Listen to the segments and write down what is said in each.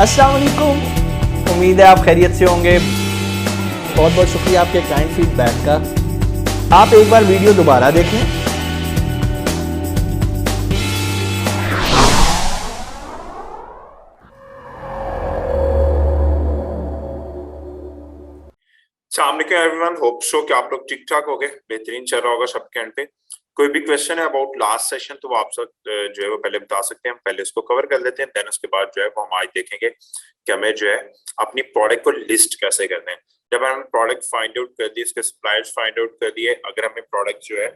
अस्सलाम वालेकुम। उम्मीद है आप खैरियत से होंगे। बहुत बहुत शुक्रिया आपके काइंड फीडबैक का। आप एक बार वीडियो दोबारा देखें। अस्सलामुअलैकुम एवरीवन, होप सो कि आप लोग ठीक ठाक हो गए, बेहतरीन चल रहा होगा सबके एंड पे। कोई भी क्वेश्चन है अबाउट लास्ट सेशन तो वो आप सब जो है वो पहले बता सकते हैं। हम पहले इसको कवर कर लेते हैं, देन उसके बाद जो है वो हम आज देखेंगे कि हमें जो है अपनी प्रोडक्ट को लिस्ट कैसे करते हैं। जब हम प्रोडक्ट फाइंड आउट कर दिए, इसके सप्लायर्स फाइंड आउट कर दिए, अगर हमें प्रोडक्ट जो है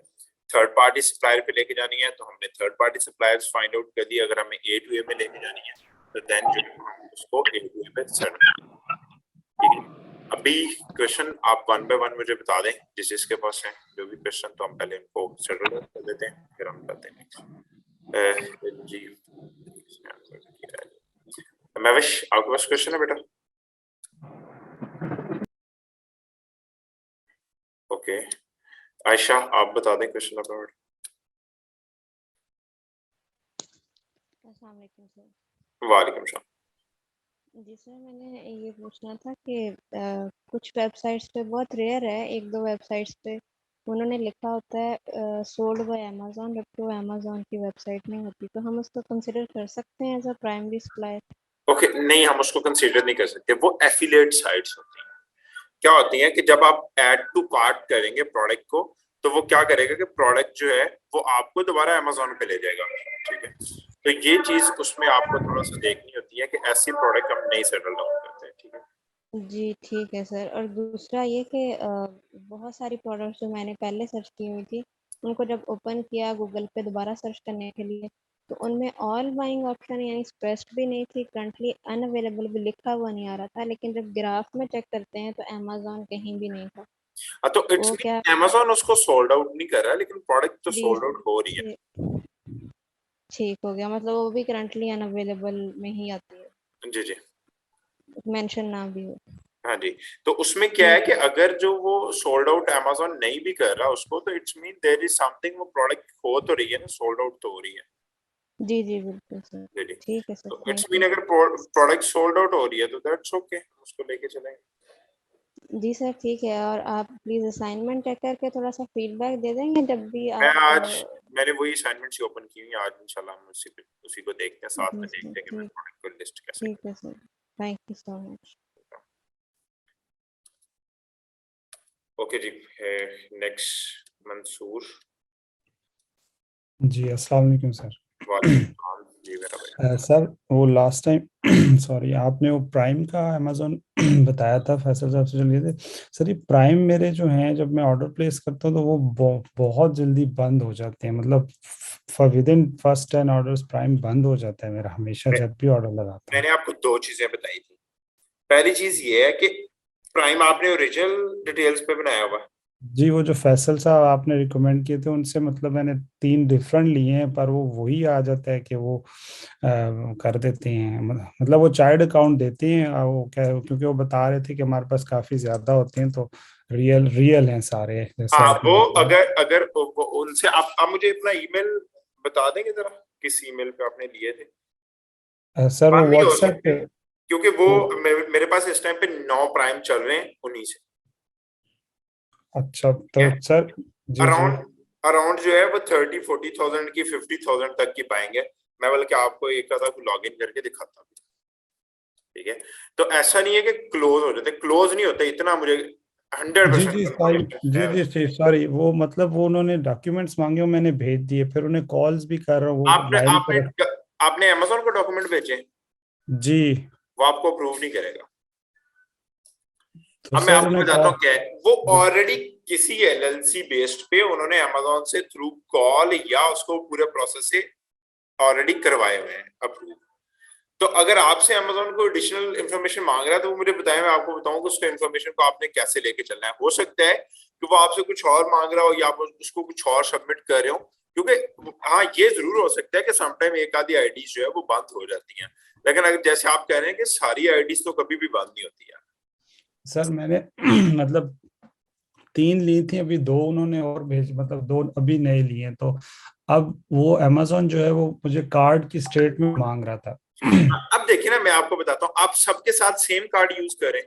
थर्ड पार्टी सप्लायर पे लेके जानी है तो हमने third party suppliers find out कर दिए। अगर हमें ए टू ए में लेके जानी है तो देन जो है हम उसको ए टू ए पे सेट ठीक है। अभी क्वेश्चन आप वन बाय वन मुझे बता दें जिस जिसके पास है जो भी क्वेश्चन, तो हम पहले इनको सेटल कर देते हैं, फिर हम करते हैं नेक्स्ट। जी महविश, आपके पास क्वेश्चन है बेटा? ओके आयशा, आप बता दें क्वेश्चन अपना बेटा। अस्सलाम वालेकुम सर। वालेकुम सलाम। जी सर, मैंने ये पूछना था कि कुछ वेबसाइट्स पे बहुत रेयर है, एक दो वेबसाइट्स पे उन्होंने लिखा होता है सोल्ड बाय अमेजोन, जबकि वो अमेजोन की वेबसाइट नहीं होती, तो हम उसको कंसिडर कर सकते हैं as a primary supplier? Okay नहीं, हम उसको कंसीडर नहीं कर सकते, वो एफिलिएट साइट्स होती हैं। क्या होती हैं कि जब आप ऐड टू कार्ट करेंगे प्रोडक्ट को तो वो क्या करेगा कि प्रोडक्ट जो है वो आपको दोबारा अमेजोन पे ले जाएगा, ठीक है। तो ये चीज उसमें आपको थोड़ा सा देखनी होती है कि ऐसी प्रोडक्ट हम नहीं सेटल डाउन करते, ठीक है। जी ठीक है सर। और दूसरा ये कि बहुत सारी प्रोडक्ट्स जो मैंने पहले सर्च की हुई थी, उनको जब ओपन किया गूगल पे दोबारा सर्च करने के लिए, तो उनमें ऑल बाइंग ऑप्शन यानी स्ट्रेस्ड भी नहीं थी, करंटली अनअवेलेबल भी लिखा हुआ नहीं आ रहा था, लेकिन जब ग्राफ में चेक करते हैं तो अमेजोन कहीं भी नहीं था। तो इट्स वो क्या? मीन अमेजोन उसको सोल्ड आउट नहीं कर रहा, लेकिन प्रोडक्ट तो जी सोल्ड आउट हो रही है। ठीक हो गया, मतलब वो भी करंटली अनअवेलेबल में ही आती है, जी जी मेंशन ना भी हो। हाँ जी। तो उसमें क्या है ठीक कि अगर जो वो सोल्ड आउट अमेजोन नहीं भी कर रहा उसको, तो it's mean there is something, वो प्रोडक्ट हो तो रही है ना, सोल्ड आउट तो हो रही है। जी जी बिल्कुल सर। जी जी। ठीक है सर, तो इट्स थैंक मीन यू। अगर प्रोडक्ट सोल्ड आउट हो रही है तो दैट्स ओके, उसको लेके चलेंगे। जी सर ठीक है। और आप प्लीज़ असाइनमेंट चेक करके थोड़ा सा फीडबैक दे देंगे जब भी मैं आप आज मैंने वही असाइनमेंट्स ही ओपन की हुई हैं, आज इंशाल्लाह हम उसी को देखते हैं, साथ जी में सर देखते हैं कि मैं ठीक। प्रोडक्ट को लिस्ट कैसे ठीक है sir, thank you so much. करूँ। ओके जी, नेक्स्ट मंसूर। जी अस्सलाम वालेकुम सर। वालेकुम सलाम जी मेरा भाई। सर वो लास्ट टाइम सॉरी, आपने वो प्राइम का अमेजोन बताया था, फैसल साहब से चल गए थे। सर ये प्राइम मेरे जो हैं, जब मैं ऑर्डर प्लेस करता हूँ तो वो बहुत जल्दी बंद हो जाते हैं, मतलब with in first 10 orders prime बंद हो जाता है मेरा हमेशा मैं, जब भी ऑर्डर लगाता हूँ। मैंने आपको दो चीजें बताई थी। पहली चीज ये है कि प्राइम आपने ओरिजिनल डिटेल्स पे बनाया हुआ है। जी वो जो फैसल साहब आपने रिकमेंड किए थे उनसे, मतलब मैंने 3 डिफरेंट लिए हैं, पर वो वही आ जाता है कि वो कर देते हैं, मतलब वो चाइल्ड अकाउंट देते हैं, वो क्या, क्योंकि वो बता रहे थे कि हमारे पास काफी ज्यादा होते हैं, तो रियल रियल हैं सारे, जैसे हाँ, आपने वो बताया। अगर अगर उनसे आप मुझे अपना ईमेल बता देंगे जरा, किस ईमेल पे आपने लिए थे? सर वो वन नहीं हो व्हाट्सएप सकते पे। क्योंकि वो वो मेरे पास इस टाइम पे 9 प्राइम चल रहे हैं, उन्हीं से। अच्छा ठीक तो है, सर। जी जी। अराउंड अराउंड जो है वो 30-40,000 की, 50,000 तक की पाएंगे। मैं बल्कि आपको एक आधा लॉग इन करके दिखाता हूँ, ठीक है। तो ऐसा नहीं है कि क्लोज हो जाते, क्लोज नहीं होते, इतना मुझे जी 100% जी सॉरी। कंफर्मेशन जी है। जी जी सॉरी, वो मतलब वो उन्होंने डॉक्यूमेंट्स मांगे, वो मैंने भेज दिए, फिर उन्हें कॉल्स भी कर रहा हूँ, वो आपने लाइन आपने पर। आपने अमेजोन को डॉक्यूमेंट भेजे, जी। वो आपको अप्रूव नहीं करेगा। तो अब मैं सर आपको उन्हें बताता कॉल। हूँ क्या है, वो ऑलरेडी किसी एलएलसी बेस्ड पे उन्होंने अमेजोन से थ्रू कॉल या उसको पूरे प्रोसेस से ऑलरेडी करवाए हुए हैं अप्रूव। तो अगर आपसे अमेजोन को एडिशनल इन्फॉर्मेशन मांग रहा है तो वो मुझे बताएं, मैं आपको बताऊं कि उसका इन्फॉर्मेशन को आपने कैसे लेके चलना है। हो सकता है कि वो आपसे कुछ और मांग रहा हो या आप उसको कुछ और सबमिट कर रहे हो, क्योंकि हाँ ये जरूर हो सकता है कि समटाइम एक आधी आईडीज जो है वो बंद हो जाती हैं, लेकिन अगर जैसे आप कह रहे हैं कि सारी आईडीज तो कभी भी बंद नहीं होती है। सर मैंने मतलब 3 ली थी, अभी 2 उन्होंने और भेज, मतलब 2 अभी नए लिए हैं, तो अब वो अमेजोन जो है वो मुझे कार्ड की स्टेटमेंट मांग रहा था। अब देखिए ना, मैं आपको बताता हूँ, आप सबके साथ सेम कार्ड यूज करें।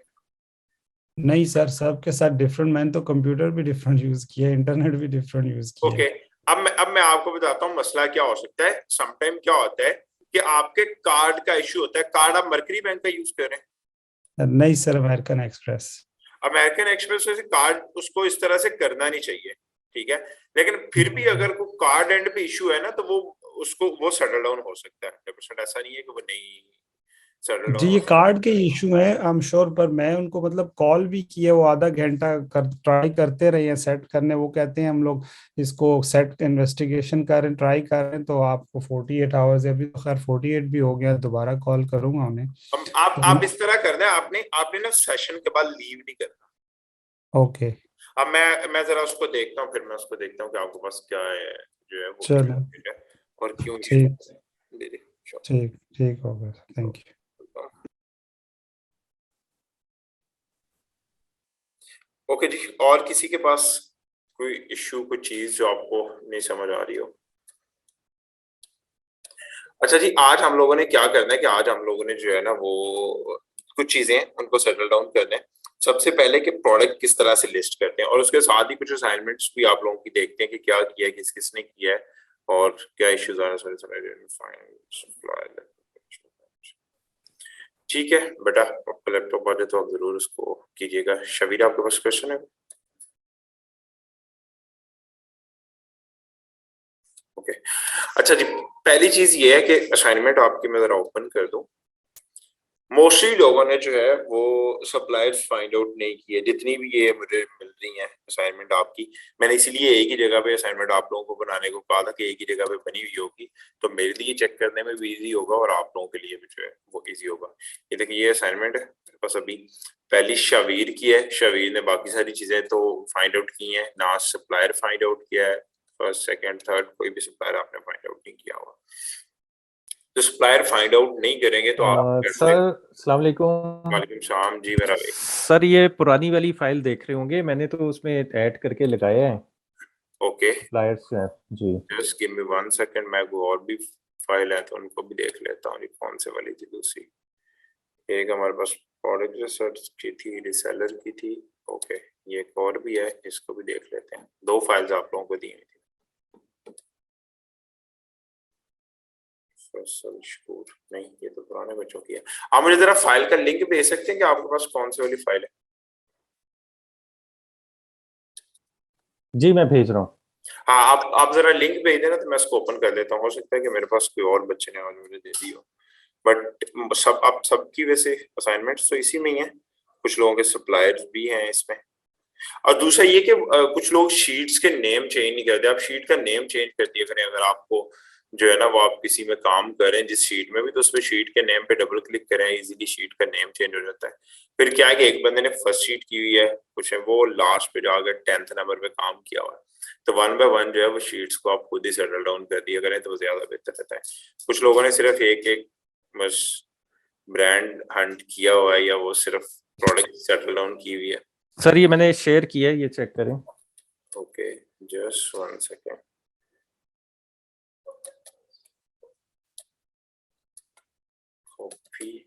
नहीं सर, सबके साथ डिफरेंट। मैंने तो कंप्यूटर भी डिफरेंट यूज किया, इंटरनेट भी डिफरेंट यूज किया। ओके, अब मैं आपको बताता हूँ मसला क्या हो सकता है। समटाइम क्या होता है कि आपके कार्ड का इश्यू होता है। कार्ड आप मर्करी बैंक का यूज करें। नहीं sir, American express. American express से कार्ड उसको इस तरह से करना नहीं चाहिए, ठीक है। लेकिन फिर भी अगर कोई कार्ड एंड पे इशू है ना, तो वो सेटल डाउन हो सकता है 100%। ऐसा नहीं है कि वो नहीं सेटल जी, डाउन ये हो सकता। कार्ड के इशू है आई एम श्योर, पर मैं उनको मतलब कॉल भी किए, वो आधा घंटा ट्राई करते रहे हैं सेट करने। वो कहते हैं हम लोग इसको सेट इन्वेस्टिगेशन कर रहे हैं, ट्राई कर रहे हैं, तो आपको 48 आवर्स है। अभी तो खैर 48 भी हो गया, दोबारा कॉल करूंगा उन्हें। हम आप इस तरह कर दें, आपने ना सेशन के बाद लीव नहीं करना। ओके, अब मैं जरा उसको देखता हूँ, फिर मैं उसको देखता हूँ कि आपके पास क्या है, जो है वो चलो क्या है और क्यों इशू ठीक, दे दे। Sure. ठीक ठीक हो गया, थैंक यू। ओके जी, और किसी के पास कोई इश्यू, कोई चीज जो आपको नहीं समझ आ रही हो? अच्छा जी, आज हम लोगों ने क्या करना है कि आज हम लोगों ने जो है ना वो कुछ चीजें उनको सेटल डाउन करना है। सबसे पहले कि प्रोडक्ट किस तरह से लिस्ट करते हैं, और उसके साथ ही कुछ असाइनमेंट्स भी आप लोगों की देखते हैं कि क्या किया है, किस किसने किया है और क्या इश्यूज आ रहे हैं। ठीक है बेटा, आपका लैपटॉप आ जाए तो आप जरूर उसको कीजिएगा। शबीर, आपके पास क्वेश्चन है? ओके, अच्छा जी, पहली चीज ये है कि असाइनमेंट आपकी मैं जरा ओपन कर दूं। मोस्टली लोगों ने जो है वो सप्लायर्स फाइंड आउट नहीं किए, जितनी भी ये मुझे मिल रही है असाइनमेंट आपकी। मैंने इसलिए एक ही जगह पे असाइनमेंट आप लोगों को बनाने को कहा था कि एक ही जगह पे बनी हुई होगी, तो मेरे लिए चेक करने में भी इजी होगा और आप लोगों के लिए भी जो है वो इजी होगा। ये देखिए, ये असाइनमेंट है मेरे पास। अभी पहली शबीर की है, शबीर ने बाकी सारी चीजें तो फाइंड आउट की हैं ना, सप्लायर फाइंड आउट किया है। फर्स्ट सेकंड थर्ड कोई भी सप्लायर आपने फाइंड आउट नहीं किया हुआ। तो सप्लायर फाइंड आउट नहीं करेंगे तो आप कैसे? सर अस्सलाम वालेकुम। वालेकुम सलाम जी, मेरा भाई। सर ये पुरानी वाली फाइल देख रहे होंगे, मैंने तो उसमें ऐड करके लगाया है ओके, सप्लायर्स हैं जी। जस्ट गिव मी 1 सेकंड, मैं को और भी फाइल है तो उनको भी देख लेता हूँ। ये कौन से वाली थी दूसरी? एक हमारे पास प्रोडक्ट रिसर्च की थी, रिसेलर की थी। ओके, ये एक और भी है, इसको भी देख लेते हैं। 2 फाइल्स आप लोगों को दी हुई थी। नहीं, ये तो पुराने बच्चों की है। आप मुझे जरा फाइल का लिंक भेज सकते हैं कि आपके पास कौन सी वाली फाइल है? जी मैं भेज रहा हूँ। हाँ, आप जरा लिंक भेज देना तो मैं इसको ओपन कर लेता हूँ। हो सकता है कि मेरे पास कोई और बच्चे ने आज मुझे दे दी हो, बट सब आप सबकी वैसे असाइनमेंट्स तो इसी में ही है। कुछ लोगों के सप्लायर्स भी हैं इसमें। और दूसरा ये कि कुछ लोग शीट्स के नेम चेंज नहीं करते। आप शीट का नेम चेंज कर दिया करें अगर आपको जो है ना वो आप किसी में काम करें जिस शीट में भी, तो उसमें शीट के नेम पे डबल क्लिक करें, इजीली शीट का नेम चेंज हो जाता है। फिर क्या है कि एक बंदे ने फर्स्ट शीट की हुई है, कुछ है वो लास्ट पे जाकर 10th नंबर पे काम किया हुआ है, तो 1 बाय 1 जो है वो शीट्स को आप खुद ही सेटल डाउन कर दिया करें तो ज्यादा बेहतर रहता है। कुछ लोगों ने सिर्फ एक एक बस ब्रांड हंट किया हुआ है या वो सिर्फ प्रोडक्ट सेटल डाउन की हुई है। सर ये मैंने शेयर किया है, ये चेक करें। Okay, just 1 second. Copy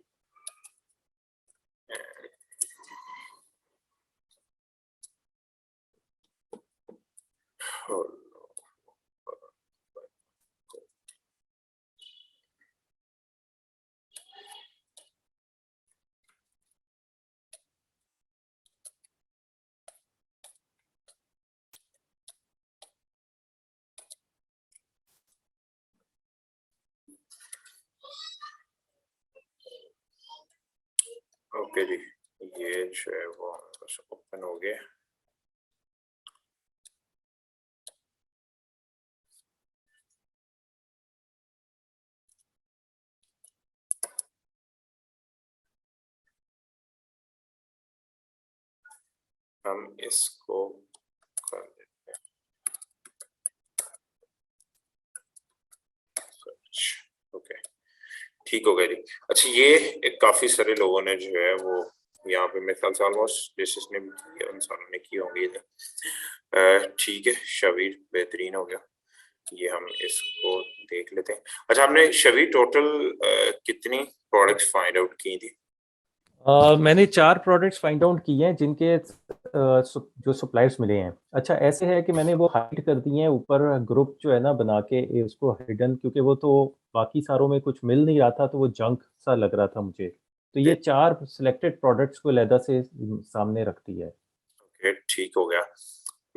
okay जी, ये जो है वो ओपन हो गया। हम इसको कर देते हैं सर्च। ओके, ठीक हो गया जी। अच्छा, ये एक काफी सारे लोगों ने जो है वो यहाँ पे मेरे ख्याल से ऑलमोस्ट जिसने भी किया उन सारों ने की होंगी। ठीक है, शबीर बेहतरीन हो गया। ये हम इसको देख लेते हैं। अच्छा, हमने शबी टोटल कितनी प्रोडक्ट्स फाइंड आउट की थी? मैंने 4 प्रोडक्ट्स फाइंड आउट किए हैं जिनके जो सप्लायर्स मिले हैं। अच्छा, ऐसे है कि मैंने वो हाइड कर दिए हैं ऊपर ग्रुप जो है ना बना के उसको हिडन, क्योंकि वो तो बाकी सारों में कुछ मिल नहीं रहा था, तो वो जंक सा लग रहा था मुझे। तो ये 4 सिलेक्टेड प्रोडक्ट्स को अलहदा से सामने रखती है। ओके, ठीक हो गया,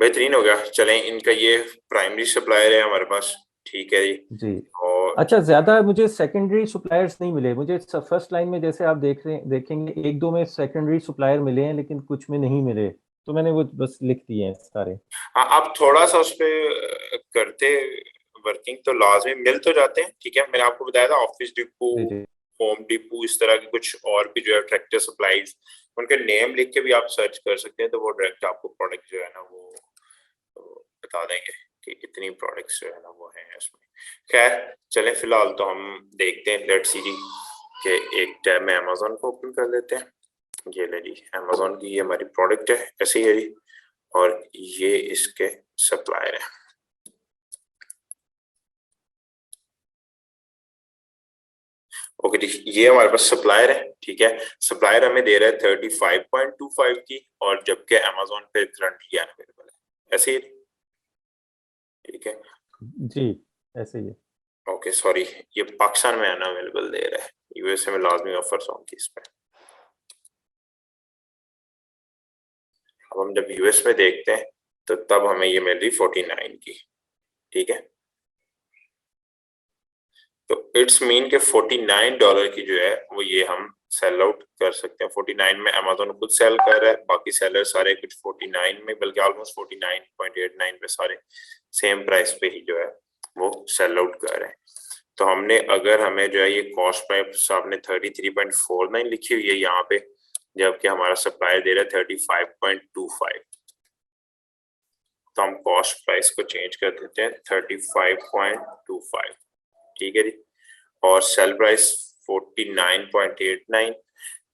बेहतरीन हो गया। चलें, इनका ये प्राइमरी सप्लायर है हमारे पास, ठीक है जी। और अच्छा, ज़्यादा मुझे सेकेंडरी सप्लायर्स नहीं मिले। मुझे फर्स्ट लाइन में जैसे आप देखेंगे 1-2 में सेकेंडरी सप्लायर मिले हैं, लेकिन कुछ में नहीं मिले, तो मैंने वो बस लिख दिए हैं सारे। हाँ, आप थोड़ा सा उस पे करते वर्किंग तो लाजमी मिल तो जाते हैं, ठीक है। मैंने आपको बताया था ऑफिस डिपो, जी, जी। होम डिपो, इस तरह के कुछ और भी जो है ट्रैक्टर सप्लाईज, उनके नेम लिख के भी आप सर्च कर सकते हैं, तो वो डायरेक्ट आपको प्रोडक्ट जो है ना वो बता देंगे कि इतनी प्रोडक्ट्स जो है ना वो हैं इसमें। खैर चलें, फिलहाल तो हम देखते हैं, लेट्स सी कि एक टैब में अमेज़न को ओपन कर लेते हैं। ये ले जी, अमेज़न की ये हमारी प्रोडक्ट है, ऐसे ही है जी, और ये इसके सप्लायर है। ओके जी, ये हमारे पास सप्लायर है, ठीक है। सप्लायर हमें दे रहा है 35.25 की, और जबकि अमेज़न पे करंटली अवेलेबल है, ऐसे ही, ठीक है जी, ऐसे ही है। ओके, सॉरी, ये पाकिस्तान में अनअवेलेबल दे रहा है, यूएसए में लाजमी ऑफर्स होंगी इस पे। अब हम जब यूएस में देखते हैं तो तब हमें ये मिल रही 49 की, ठीक है। तो इट्स मीन के $49 की जो है वो ये हम सेल आउट कर सकते हैं। 49 में अमेज़न खुद सेल कर रहा है, बाकी सेलर सारे कुछ 49 में, बल्कि ऑलमोस्ट 49.89 पे सारे सेम प्राइस पे ही जो है वो सेल आउट कर रहे हैं। तो हमने, अगर हमें जो है ये कॉस्ट प्राइस आपने 33.49 लिखी हुई है यहाँ पे, जबकि हमारा सप्लायर दे रहा है 35.25, तो हम कॉस्ट प्राइस को चेंज कर देते हैं 35.25, ठीक है जी, और सेल प्राइस 49.89,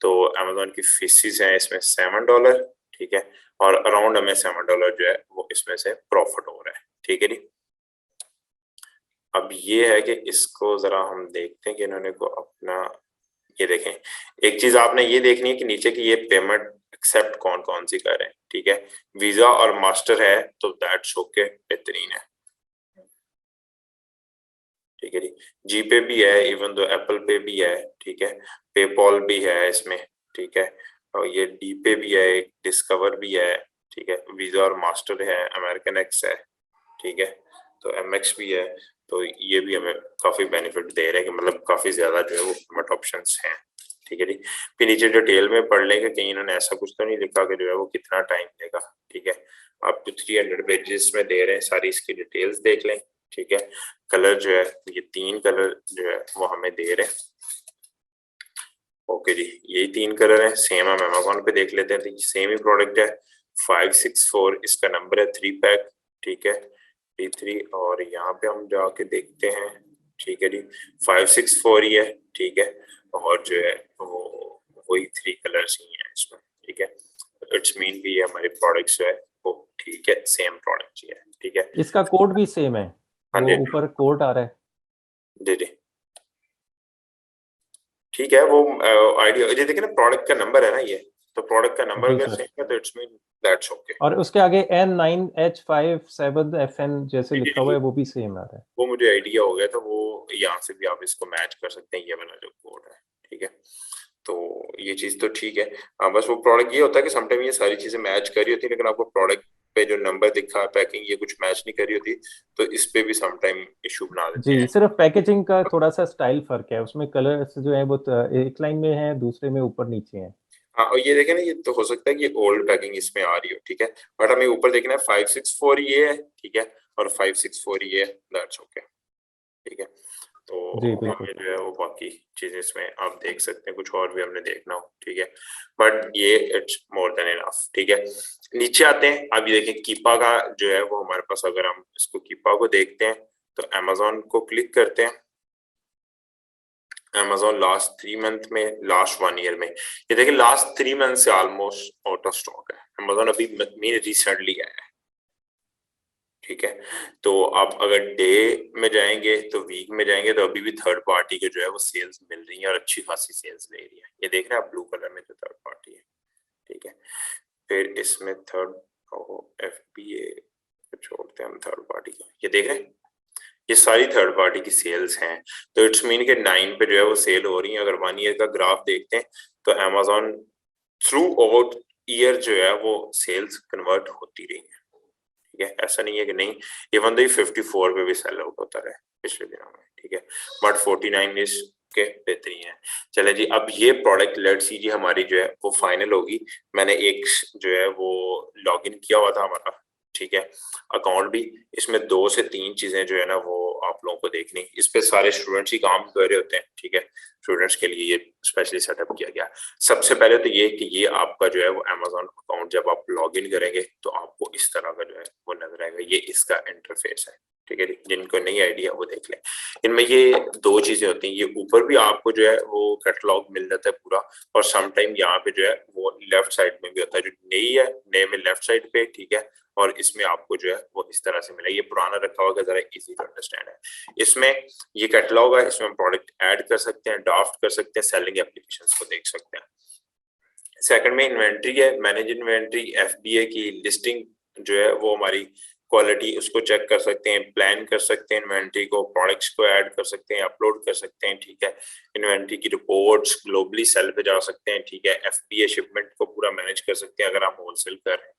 तो अमेज़न की फीसिस है इसमें $7, ठीक है, और अराउंड हमें $7 जो है वो इसमें से प्रॉफिट हो रहा है, ठीक है जी। अब ये है कि इसको जरा हम देखते हैं कि इन्होंने को अपना, ये देखें, एक चीज आपने ये देखनी है कि नीचे की ये पेमेंट एक्सेप्ट कौन कौन सी कर रहे हैं, ठीक है। वीजा और मास्टर है तो दैट्स ओके, बेहतरीन है, ठीक है जी। जीपे भी है, इवन दो एप्पल पे भी है, ठीक है, पेपॉल भी है इसमें, ठीक है, और ये डीपे भी है, डिस्कवर भी है, ठीक है, वीजा और मास्टर है, अमेरिकन एक्स है, ठीक है, तो एमएक्स भी है। तो ये भी हमें काफी बेनिफिट दे रहे हैं कि मतलब काफी ज्यादा जो है वो पेमेंट ऑप्शंस हैं, ठीक है जी। फिर नीचे डिटेल में पढ़ लेंगे, कहीं इन्होंने ऐसा कुछ तो नहीं लिखा कि जो है वो कितना टाइम लेगा, ठीक है। आप 300 पेजेस में दे रहे हैं, सारी इसकी डिटेल्स देख लें, ठीक है। कलर जो है, ये 3 कलर जो है वो हमें दे रहे हैं, ओके जी, यही 3 कलर है। सेम हम अमेज़न पे देख लेते हैं, तो सेम ही प्रोडक्ट है, 564 इसका नंबर है, 3 पैक, ठीक है, D3, और यहाँ पे हम जाके देखते हैं, ठीक है जी, 564 ही है, ठीक है, और जो है वो वही 3 कलर्स ही हैं इसमें, ठीक है। इट्स मीन कि ये हमारे प्रोडक्ट्स जो है वो ठीक है, सेम प्रोडक्ट ही है, ठीक है। इसका कोड भी सेम है, हाँ वो जी, ऊपर कोड आ रहा है। जी जी, ठीक है, वो आइडिया, ये देखिए ना, प्रोडक्ट का नंबर है ना ये, तो प्रोडक्ट का नंबर जी अगर सर। सेम है तो इट्स मीन दैट्स ओके। और उसके आगे N9H57FN जैसे लिखा हुआ है, वो भी सेम आ रहा है। वो मुझे आइडिया हो गया, तो वो यहाँ से भी आप इसको मैच कर सकते हैं, ये वाला जो कोड है, ठीक है। तो ये चीज तो ठीक है। बस वो प्रोडक्ट ये होता है कि समटाइम ये सारी चीजें मैच कर रही होती है, लेकिन आपको प्रोडक्ट पे जो नंबर दिखा, पैकिंग, ये कुछ मैच नहीं कर रही होती, तो इस पे भी समटाइम इशू बना देते जी, हैं। सिर्फ पैकेजिंग का थोड़ा सा स्टाइल फर्क है, उसमें कलर्स जो है वो एक लाइन में है, दूसरे में ऊपर नीचे है। हाँ, और ये देखें ना, ये तो हो सकता है कि ओल्ड पैकिंग इसमें आ रही हो, ठीक है, बट हमें ऊपर देखना है 564 ये है, ठीक है, और 564 ये है, दैट्स ओके, ठीक है। तो जी बिल्कुल। हमें जो है वो बाकी चीजें इसमें आप देख सकते हैं, कुछ और भी हमने देखना हो, ठीक है, बट ये इट्स मोर देन इनफ, ठीक है। नीचे आते हैं, अभी देखें कीपा का जो है वो हमारे पास, अगर हम इसको कीपा को देखते हैं तो अमेज़न को क्लिक करते हैं, अमेज़न लास्ट 3 मंथ में, लास्ट 1 ईयर में, ये देखिए लास्ट 3 मंथ से ऑलमोस्ट आउट ऑफ स्टॉक है अमेज़न, अभी मीन रिसेंटली आया है, ठीक है। तो आप अगर डे में जाएंगे तो वीक में जाएंगे तो अभी भी थर्ड पार्टी के जो है वो सेल्स मिल रही है और अच्छी खासी सेल्स ले रही है। ये देख रहे हैं आप ब्लू कलर में जो थर्ड पार्टी है, ठीक है। फिर इसमें थर्ड FBA छोड़ते हैं हम, थर्ड पार्टी का ये देख रहे हैं, ये सारी थर्ड पार्टी की सेल्स हैं। तो इट्स मीन के 9 पे जो है वो सेल हो रही है। अगर 1 ईयर का ग्राफ देखते हैं तो Amazon थ्रू आउट ईयर जो है वो सेल्स कन्वर्ट होती रही है, ठीक है। ऐसा नहीं है कि नहीं, इवन दो 54 पे भी सेल आउट होता रहा पिछले दिनों में, ठीक है, बट 49 इज के बेहतरीन है। चले जी, अब ये प्रोडक्ट लेट सी जी हमारी जो है वो फाइनल होगी। मैंने एक जो है वो लॉगिन किया हुआ था हमारा, ठीक है, अकाउंट भी। इसमें 2 से 3 चीजें जो है ना वो आप लोगों को देखनी, इस पे सारे स्टूडेंट्स ही काम कर रहे होते हैं, ठीक है। स्टूडेंट्स के लिए ये स्पेशली सेटअप किया गया। सबसे पहले तो ये कि ये आपका जो है वो Amazon अकाउंट जब आप लॉगिन करेंगे तो आपको इस तरह का जो है वो नजर आएगा। ये इसका इंटरफेस है, ठीक है। जिनको नहीं आइडिया वो देख लें। इनमें ये 2 चीजें होती हैं, ये ऊपर भी आपको जो है वो कैटलॉग मिल जाता है पूरा, और समटाइम यहाँ पे जो है वो लेफ्ट साइड में भी होता है। जो नई है, नए में लेफ्ट साइड पे, ठीक है, और इसमें आपको जो है वो इस तरह से मिला। ये पुराना रखा हुआ जरा इजी टू अंडरस्टैंड है। इसमें ये कैटलॉग है, इसमें प्रोडक्ट ऐड कर सकते हैं, ड्राफ्ट कर सकते हैं, सेलिंग एप्लीकेशंस को देख सकते हैं। सेकंड में इन्वेंट्री है, मैनेज इन्वेंट्री, FBA की लिस्टिंग जो है वो हमारी क्वालिटी उसको चेक कर सकते हैं, प्लान कर सकते हैं इन्वेंट्री को, प्रोडक्ट्स को ऐड कर सकते हैं, अपलोड कर सकते हैं, ठीक है। इन्वेंट्री की रिपोर्ट्स ग्लोबली सेल पे जा सकते हैं, ठीक है। FBA शिपमेंट को पूरा मैनेज कर सकते हैं अगर आप होलसेल कर रहे हैं।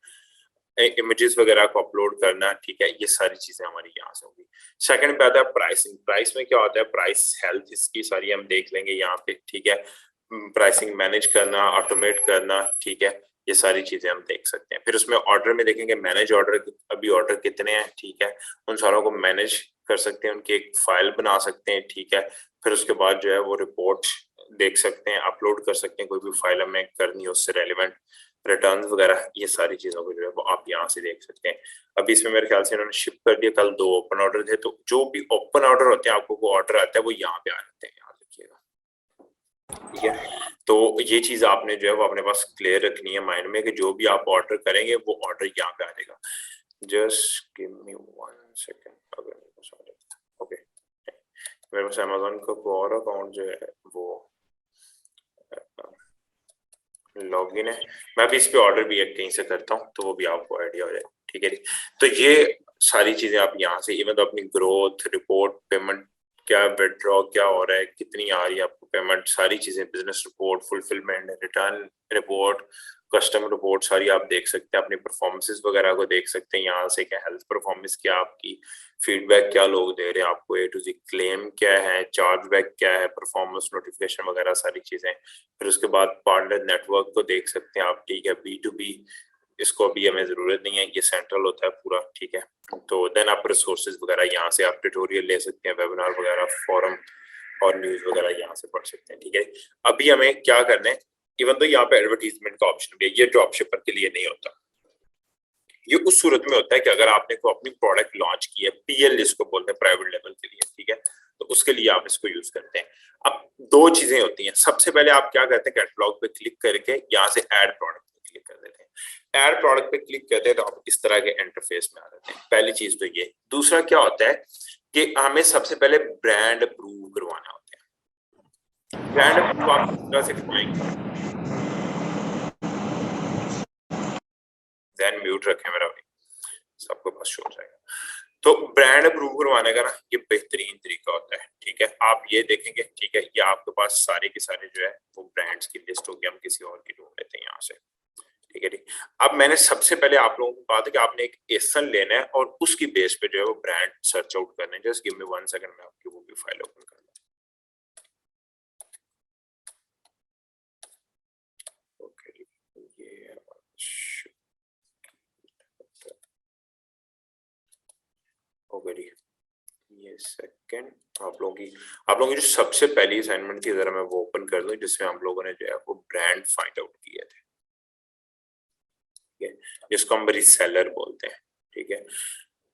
इमेजेस वगैरह को अपलोड करना, ठीक है, ये सारी चीजें हमारी यहाँ से होगी। सेकंड पे आता है प्राइसिंग। प्राइस में क्या होता है, प्राइस हेल्थ इसकी सारी हम देख लेंगे यहाँ पे, ठीक है। प्राइसिंग मैनेज करना, ऑटोमेट करना, ठीक है, ये सारी चीजें हम देख सकते हैं। फिर उसमें ऑर्डर में देखेंगे मैनेज ऑर्डर, अभी ऑर्डर कितने हैं, ठीक है, उन सारों को मैनेज कर सकते हैं, उनकी एक फाइल बना सकते हैं, ठीक है। फिर उसके बाद जो है वो रिपोर्ट देख सकते हैं, अपलोड कर सकते हैं, कोई भी फाइल हमें करनी हो उससे रेलिवेंट, रिटर्न वगैरह, ये सारी चीजों को जो है वो आप यहाँ से देख सकते हैं। अभी इसमें मेरे ख्याल से इन्होंने शिप कर दिया, कल 2 ओपन ऑर्डर थे, तो जो भी ओपन ऑर्डर होते हैं आपको को ऑर्डर आता है वो यहाँ पे आ जाते हैं, याद रखिएगा, ठीक है। तो ये चीज आपने जो है वो अपने पास क्लियर रखनी है माइंड में कि जो भी आप ऑर्डर करेंगे वो ऑर्डर यहाँ पे आ जाएगा। Just give me 1 second. Okay, मेरे पास Amazon का और अकाउंट जो है वो लॉगिन है, मैं भी इस पे ऑर्डर भी कहीं से करता हूँ तो वो भी आपको आइडिया हो जाए, ठीक है। तो ये सारी चीजें आप यहाँ से, इवन तो अपनी ग्रोथ रिपोर्ट, पेमेंट क्या विड्रॉ क्या हो रहा है, कितनी आ रही है आपको पेमेंट, सारी चीजें, business report, fulfilment, return report, customer report, सारी आप देख सकते हैं। अपनी परफॉर्मेंसेस वगैरह को देख सकते हैं यहाँ से, क्या हेल्थ परफॉर्मेंस क्या आपकी, फीडबैक क्या लोग दे रहे हैं आपको, A to Z क्लेम क्या है, चार्जबैक क्या है, परफॉर्मेंस नोटिफिकेशन वगैरह सारी चीजें। फिर उसके बाद पार्टनर नेटवर्क को देख सकते हैं आप, ठीक है। B2B इसको अभी हमें जरूरत नहीं है, ये सेंट्रल होता है पूरा, ठीक है। तो देन आप रिसोर्सेज वगैरह यहाँ से आप ट्यूटोरियल ले सकते हैं, वेबिनार वगैरह, फोरम और न्यूज वगैरह यहाँ से पढ़ सकते हैं, ठीक है। अभी हमें क्या करना है, इवन तो यहाँ पे एडवर्टीजमेंट का ऑप्शन भी है, ये ड्रॉपशिपर के लिए नहीं होता। ये उस सूरत में होता है कि अगर आपने को अपनी प्रोडक्ट लॉन्च की है, PL जिसको बोलते हैं प्राइवेट लेवल के लिए, ठीक है, तो उसके लिए आप इसको यूज करते हैं। अब 2 चीजें होती हैं। सबसे पहले आप क्या करते हैं, कैटलॉग पे क्लिक करके यहाँ से ऐड प्रोडक्ट पे क्लिक कर देते हैं। ऐड प्रोडक्ट पे क्लिक करते हैं तो आप इस तरह के इंटरफेस में आ जाते हैं। पहली चीज तो ये। दूसरा क्या होता है कि हमें सबसे पहले ब्रांड अप्रूव करवाना होता है। ब्रांड अप्रूव आप किस तरह से करवाएंगे, देन म्यूट रखें मेरा भी, सबको बस शो जाएगा। तो ब्रांड अप्रूव करवाने का ना ये बेहतरीन तरीका होता है, ठीक है। आप ये देखेंगे, ठीक है, ये आपके पास सारे के सारे जो है वो ब्रांड्स की लिस्ट होगी। हम किसी और की ढूंढ लेते हैं यहाँ से, ठीक है जी। अब मैंने सबसे पहले आप लोगों को कहा था कि आपने एक एसन लेना है और उसकी बेस पे जो है वो ब्रांड सर्च आउट करना है। जस्ट गिव मी 1 सेकंड में आपकी वो भी फाइल ओपन कर लूं। ओके जी, ये ओके जी, ये सेकंड आप लोगों की जो सबसे पहली असाइनमेंट थी, जरा मैं वो ओपन कर दूं, जिसमें हम लोगों ने जो है वो ब्रांड फाइंड आउट किए थे, ठीक है, जिसको हम रीसेलर बोलते हैं, ठीक है।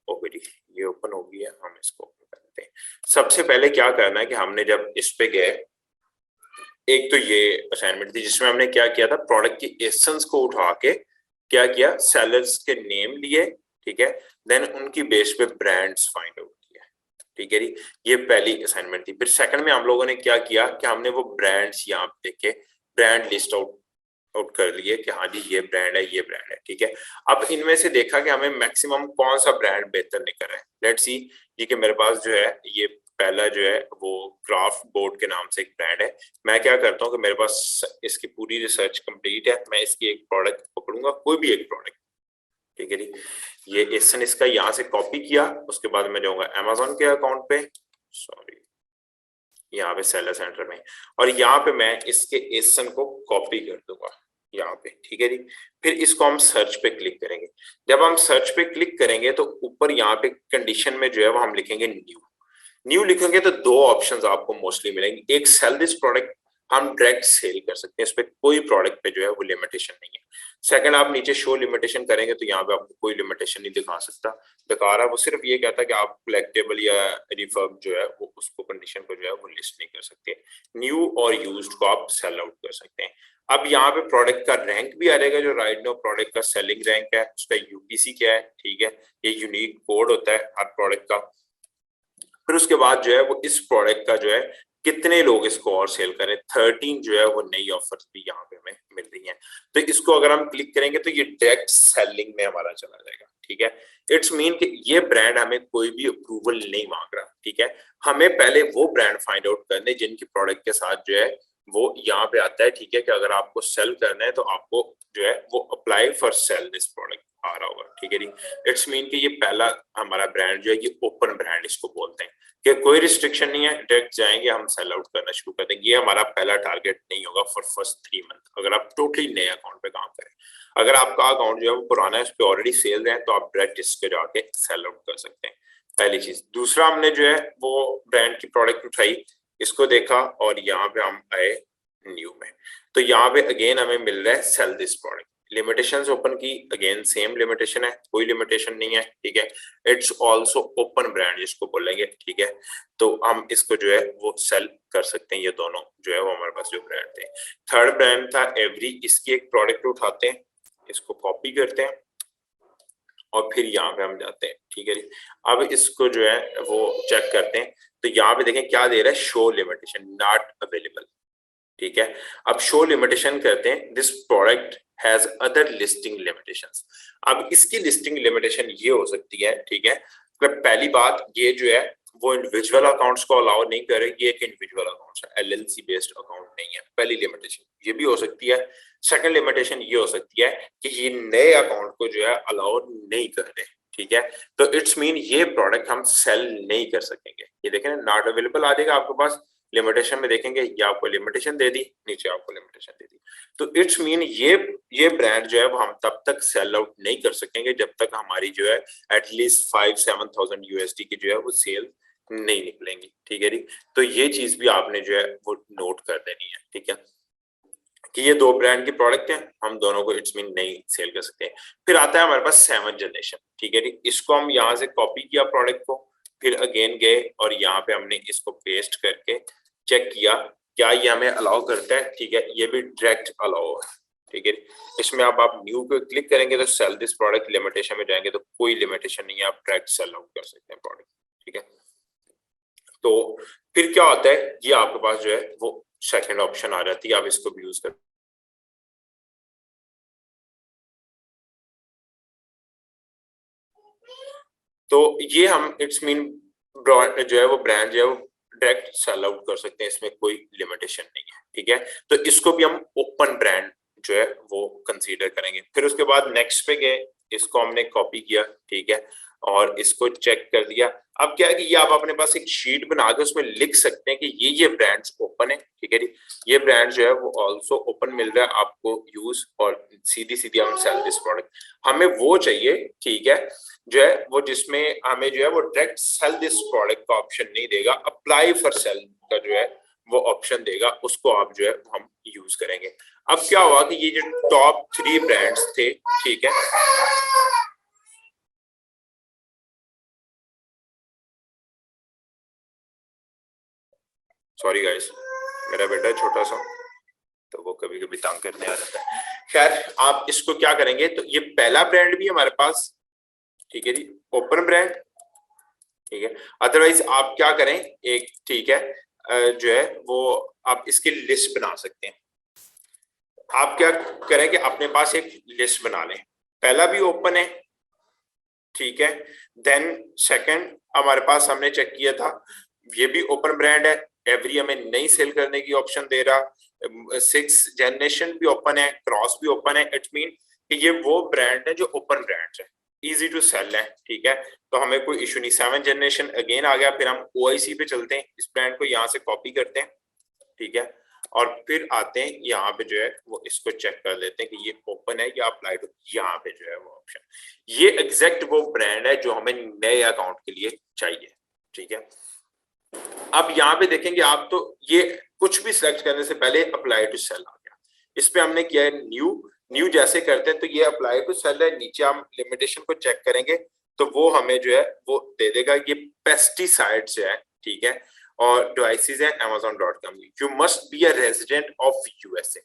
ओके जी, ये ओपन हो गया, हम इसको ओपन करते हैं। सबसे पहले क्या करना है कि हमने जब इस पे गए, एक तो ये असाइनमेंट थी जिसमें हमने क्या किया था, प्रोडक्ट की एसेंस को उठा के क्या किया, सेलर्स के नेम लिए, ठीक है। देन उनकी बेस पे ब्रांड्स फाइंड आउट किया, ठीक है जी। ये पहली असाइनमेंट थी। फिर सेकंड में हम लोगों ने क्या किया कि हमने वो ब्रांड्स यहाँ पे देखे, ब्रांड लिस्ट आउट कर लिए कि हाँ जी ये ब्रांड है, ये ब्रांड है, ठीक है। अब इनमें से देखा कि हमें मैक्सिमम कौन सा ब्रांड बेहतर निकल रहा है। लेट्स सी, ये कि मेरे पास जो है ये पहला जो है वो क्राफ्ट बोर्ड के नाम से एक ब्रांड है। मैं क्या करता हूँ कि मेरे पास इसकी पूरी रिसर्च कंप्लीट है, मैं इसकी एक प्रोडक्ट पकड़ूंगा, कोई भी एक प्रोडक्ट, ठीक है जी। ये एसन इसका यहाँ से कॉपी किया, उसके बाद मैं जाऊंगा अमेजोन के अकाउंट पे, सॉरी यहाँ पे सेलर सेंटर में, और यहाँ पे मैं इसके एसन को कॉपी कर दूंगा यहाँ पे, ठीक है जी। फिर इसको हम सर्च पे क्लिक करेंगे। जब हम सर्च पे क्लिक करेंगे तो ऊपर यहाँ पे कंडीशन में जो है वो हम लिखेंगे न्यू लिखेंगे तो दो ऑप्शंस आपको मोस्टली मिलेंगे। एक सेल दिस प्रोडक्ट, हम डायरेक्ट सेल कर सकते हैं, इस पे कोई प्रोडक्ट पे जो है वो लिमिटेशन नहीं है। सेकंड, आप नीचे शो लिमिटेशन करेंगे तो यहाँ पे आपको कोई लिमिटेशन नहीं दिखा रहा, वो सिर्फ ये कहता है कि आप कलेक्टेबल या रिफर्ब जो है वो उसको कंडीशन को जो है वो लिस्ट नहीं कर सकते। न्यू और यूज्ड को आप सेल आउट कर सकते हैं। अब यहाँ पे प्रोडक्ट का रैंक भी आ जाएगा, जो राइट नाउ प्रोडक्ट का सेलिंग रैंक है, उसका यूपीसी क्या है, ठीक है। ये यूनिक कोड होता है हर प्रोडक्ट का। फिर उसके बाद जो है वो इस प्रोडक्ट का जो है कितने लोग इसको और सेल करें, 13 जो है वो नई ऑफर्स भी यहाँ पे हमें मिल रही हैं। तो इसको अगर हम क्लिक करेंगे तो ये डायरेक्ट सेलिंग में हमारा चला जाएगा, ठीक है। इट्स मीन कि ये ब्रांड हमें कोई भी अप्रूवल नहीं मांग रहा, ठीक है। हमें पहले वो ब्रांड फाइंड आउट करने जिनकी प्रोडक्ट के साथ जो है वो यहाँ पे आता है, ठीक है, कि अगर आपको सेल करना है तो आपको जो है वो apply for sale this product आ रहा होगा, ठीक है जी। इट्स मीन कि ये पहला हमारा ब्रांड जो है ये ओपन ब्रांड इसको बोलते हैं कि कोई रिस्ट्रिक्शन नहीं है, डायरेक्ट जाएंगे हम सेल आउट करना शुरू कर देंगे। ये हमारा पहला टारगेट नहीं होगा फॉर फर्स्ट 3 मंथ, अगर आप टोटली नए अकाउंट पे काम करें। अगर आपका अकाउंट जो है वो पुराना है, उस पर ऑलरेडी सेल है, तो आप डायरेक्ट इस पे जाके सेल आउट कर सकते हैं, पहली चीज। दूसरा, हमने जो है वो ब्रांड की प्रोडक्ट उठाई, इसको देखा और यहाँ पे हम आए न्यू में, तो यहाँ पे अगेन हमें मिल रहा है sell this product. Limitations open की, अगेन सेम लिमिटेशन है, कोई लिमिटेशन नहीं है, ठीक है। इट्स आल्सो ओपन ब्रांड जिसको बोलेंगे, ठीक है। तो हम इसको जो है वो सेल कर सकते हैं। ये दोनों जो है वो हमारे पास जो ब्रांड थे। थर्ड ब्रांड था एवरी, इसकी एक प्रोडक्ट उठाते हैं, इसको कॉपी करते हैं और फिर यहाँ पे हम जाते हैं, ठीक है जी। अब इसको जो है वो चेक करते हैं, तो यहाँ पे देखें क्या दे रहा है, शो लिमिटेशन नॉट अवेलेबल, ठीक है। अब शो लिमिटेशन करते हैं, this product has other listing limitations. अब इसकी लिस्टिंग लिमिटेशन ये हो सकती है, ठीक है। मतलब पहली बात, ये जो है वो इंडिविजुअल अकाउंट्स को अलाउ नहीं करेगी, ये एक इंडिविजुअल अकाउंट है, एलएलसी बेस्ड अकाउंट नहीं है, पहली लिमिटेशन ये भी हो सकती है। सेकंड लिमिटेशन ये हो सकती है कि ये नए अकाउंट को जो है अलाउ नहीं कर रहे, ठीक है। तो इट्स मीन ये प्रोडक्ट हम सेल नहीं कर सकेंगे। ये देखें नॉट अवेलेबल आ जाएगा आपके पास, लिमिटेशन में देखेंगे ये आपको लिमिटेशन दे दी, नीचे आपको लिमिटेशन दे दी। तो इट्स मीन ये ब्रांड जो है वो हम तब तक सेल आउट नहीं कर सकेंगे जब तक हमारी जो है एटलीस्ट 5-7,000 यूएसडी की जो है वो सेल नहीं निकलेंगी, ठीक है जी। तो ये चीज भी आपने जो है वो नोट कर देनी है, ठीक है, कि ये दो ब्रांड की प्रोडक्ट है, हम दोनों को इट्स मीन नहीं सेल कर सकते। फिर आता है हमारे पास 7th जनरेशन, ठीक है जी। इसको हम यहाँ से कॉपी किया प्रोडक्ट को, फिर अगेन गए और यहाँ पे हमने इसको पेस्ट करके चेक किया क्या ये हमें अलाउ करता है, ठीक है। ये भी डायरेक्ट अलाउ है, ठीक है। इसमें अब आप न्यू पे क्लिक करेंगे तो सेल दिस प्रोडक्ट लिमिटेशन में जाएंगे तो कोई लिमिटेशन नहीं है, आप डायरेक्ट सेल आउट कर सकते हैं प्रोडक्ट, ठीक है। तो फिर क्या होता है, ये आपके पास जो है वो सेकंड ऑप्शन आ जाती है, आप इसको भी यूज कर। तो ये हम इट्स मीन जो है वो ब्रांड जो है वो डायरेक्ट सेल आउट कर सकते हैं, इसमें कोई लिमिटेशन नहीं है, ठीक है। तो इसको भी हम ओपन ब्रांड जो है वो कंसीडर करेंगे। फिर उसके बाद नेक्स्ट पे गए, इसको हमने कॉपी किया, ठीक है, और इसको चेक कर दिया। अब क्या है कि ये आप अपने पास एक शीट बना के उसमें लिख सकते हैं कि ये ब्रांड्स ओपन है, ठीक है जी। ये ब्रांड जो है वो ऑल्सो ओपन मिल रहा है आपको यूज, और सीधी हम सेल दिस प्रोडक्ट। हमें वो चाहिए, ठीक है, जो है वो जिसमें हमें जो है वो डायरेक्ट सेल दिस प्रोडक्ट का ऑप्शन नहीं देगा, अप्लाई फॉर सेल का जो है वो ऑप्शन देगा, उसको आप जो है हम यूज करेंगे। अब क्या हुआ कि ये जो टॉप 3 ब्रांड्स थे, ठीक है, सॉरी गाइस, मेरा बेटा छोटा सा तो वो कभी कभी तंग करने आ जाता है। खैर, आप इसको क्या करेंगे, तो ये पहला ब्रांड भी हमारे पास ठीक है जी, ओपन ब्रांड, ठीक है। अदरवाइज आप क्या करें, एक ठीक है जो है वो आप इसकी लिस्ट बना सकते हैं। आप क्या करें कि अपने पास एक लिस्ट बना लें, पहला भी ओपन है, ठीक है। देन सेकंड हमारे पास हमने चेक किया था ये भी ओपन ब्रांड है, एवरी हमें नई सेल करने की ऑप्शन दे रहा, 6 जनरेशन भी ओपन है, क्रॉस भी ओपन है। इट मीन कि ये वो ब्रांड है जो ओपन ब्रांड है, इजी टू सेल है, ठीक है। तो हमें कोई इशू नहीं। 7 जनरेशन अगेन आ गया, फिर हम OIC पे चलते हैं, इस ब्रांड को यहाँ से कॉपी करते हैं, ठीक है, और फिर आते हैं यहाँ पे जो है वो इसको चेक कर लेते हैं कि ये ओपन है या अप्लाई टू, यहाँ पे जो है वो ऑप्शन, ये एग्जैक्ट वो ब्रांड है जो हमें नए अकाउंट के लिए चाहिए, ठीक है। अब यहाँ पे देखेंगे आप, तो ये कुछ भी सिलेक्ट करने से पहले अप्लाई टू सेल आ गया, इस पे हमने किया है न्यू जैसे करते हैं तो ये अप्लाई टू सेल है। नीचे हम लिमिटेशन को चेक करेंगे तो वो हमें जो है वो दे देगा, ये पेस्टिसाइड्स है, ठीक है, और डिवाइसेस है amazon.com। You must be a resident of USA।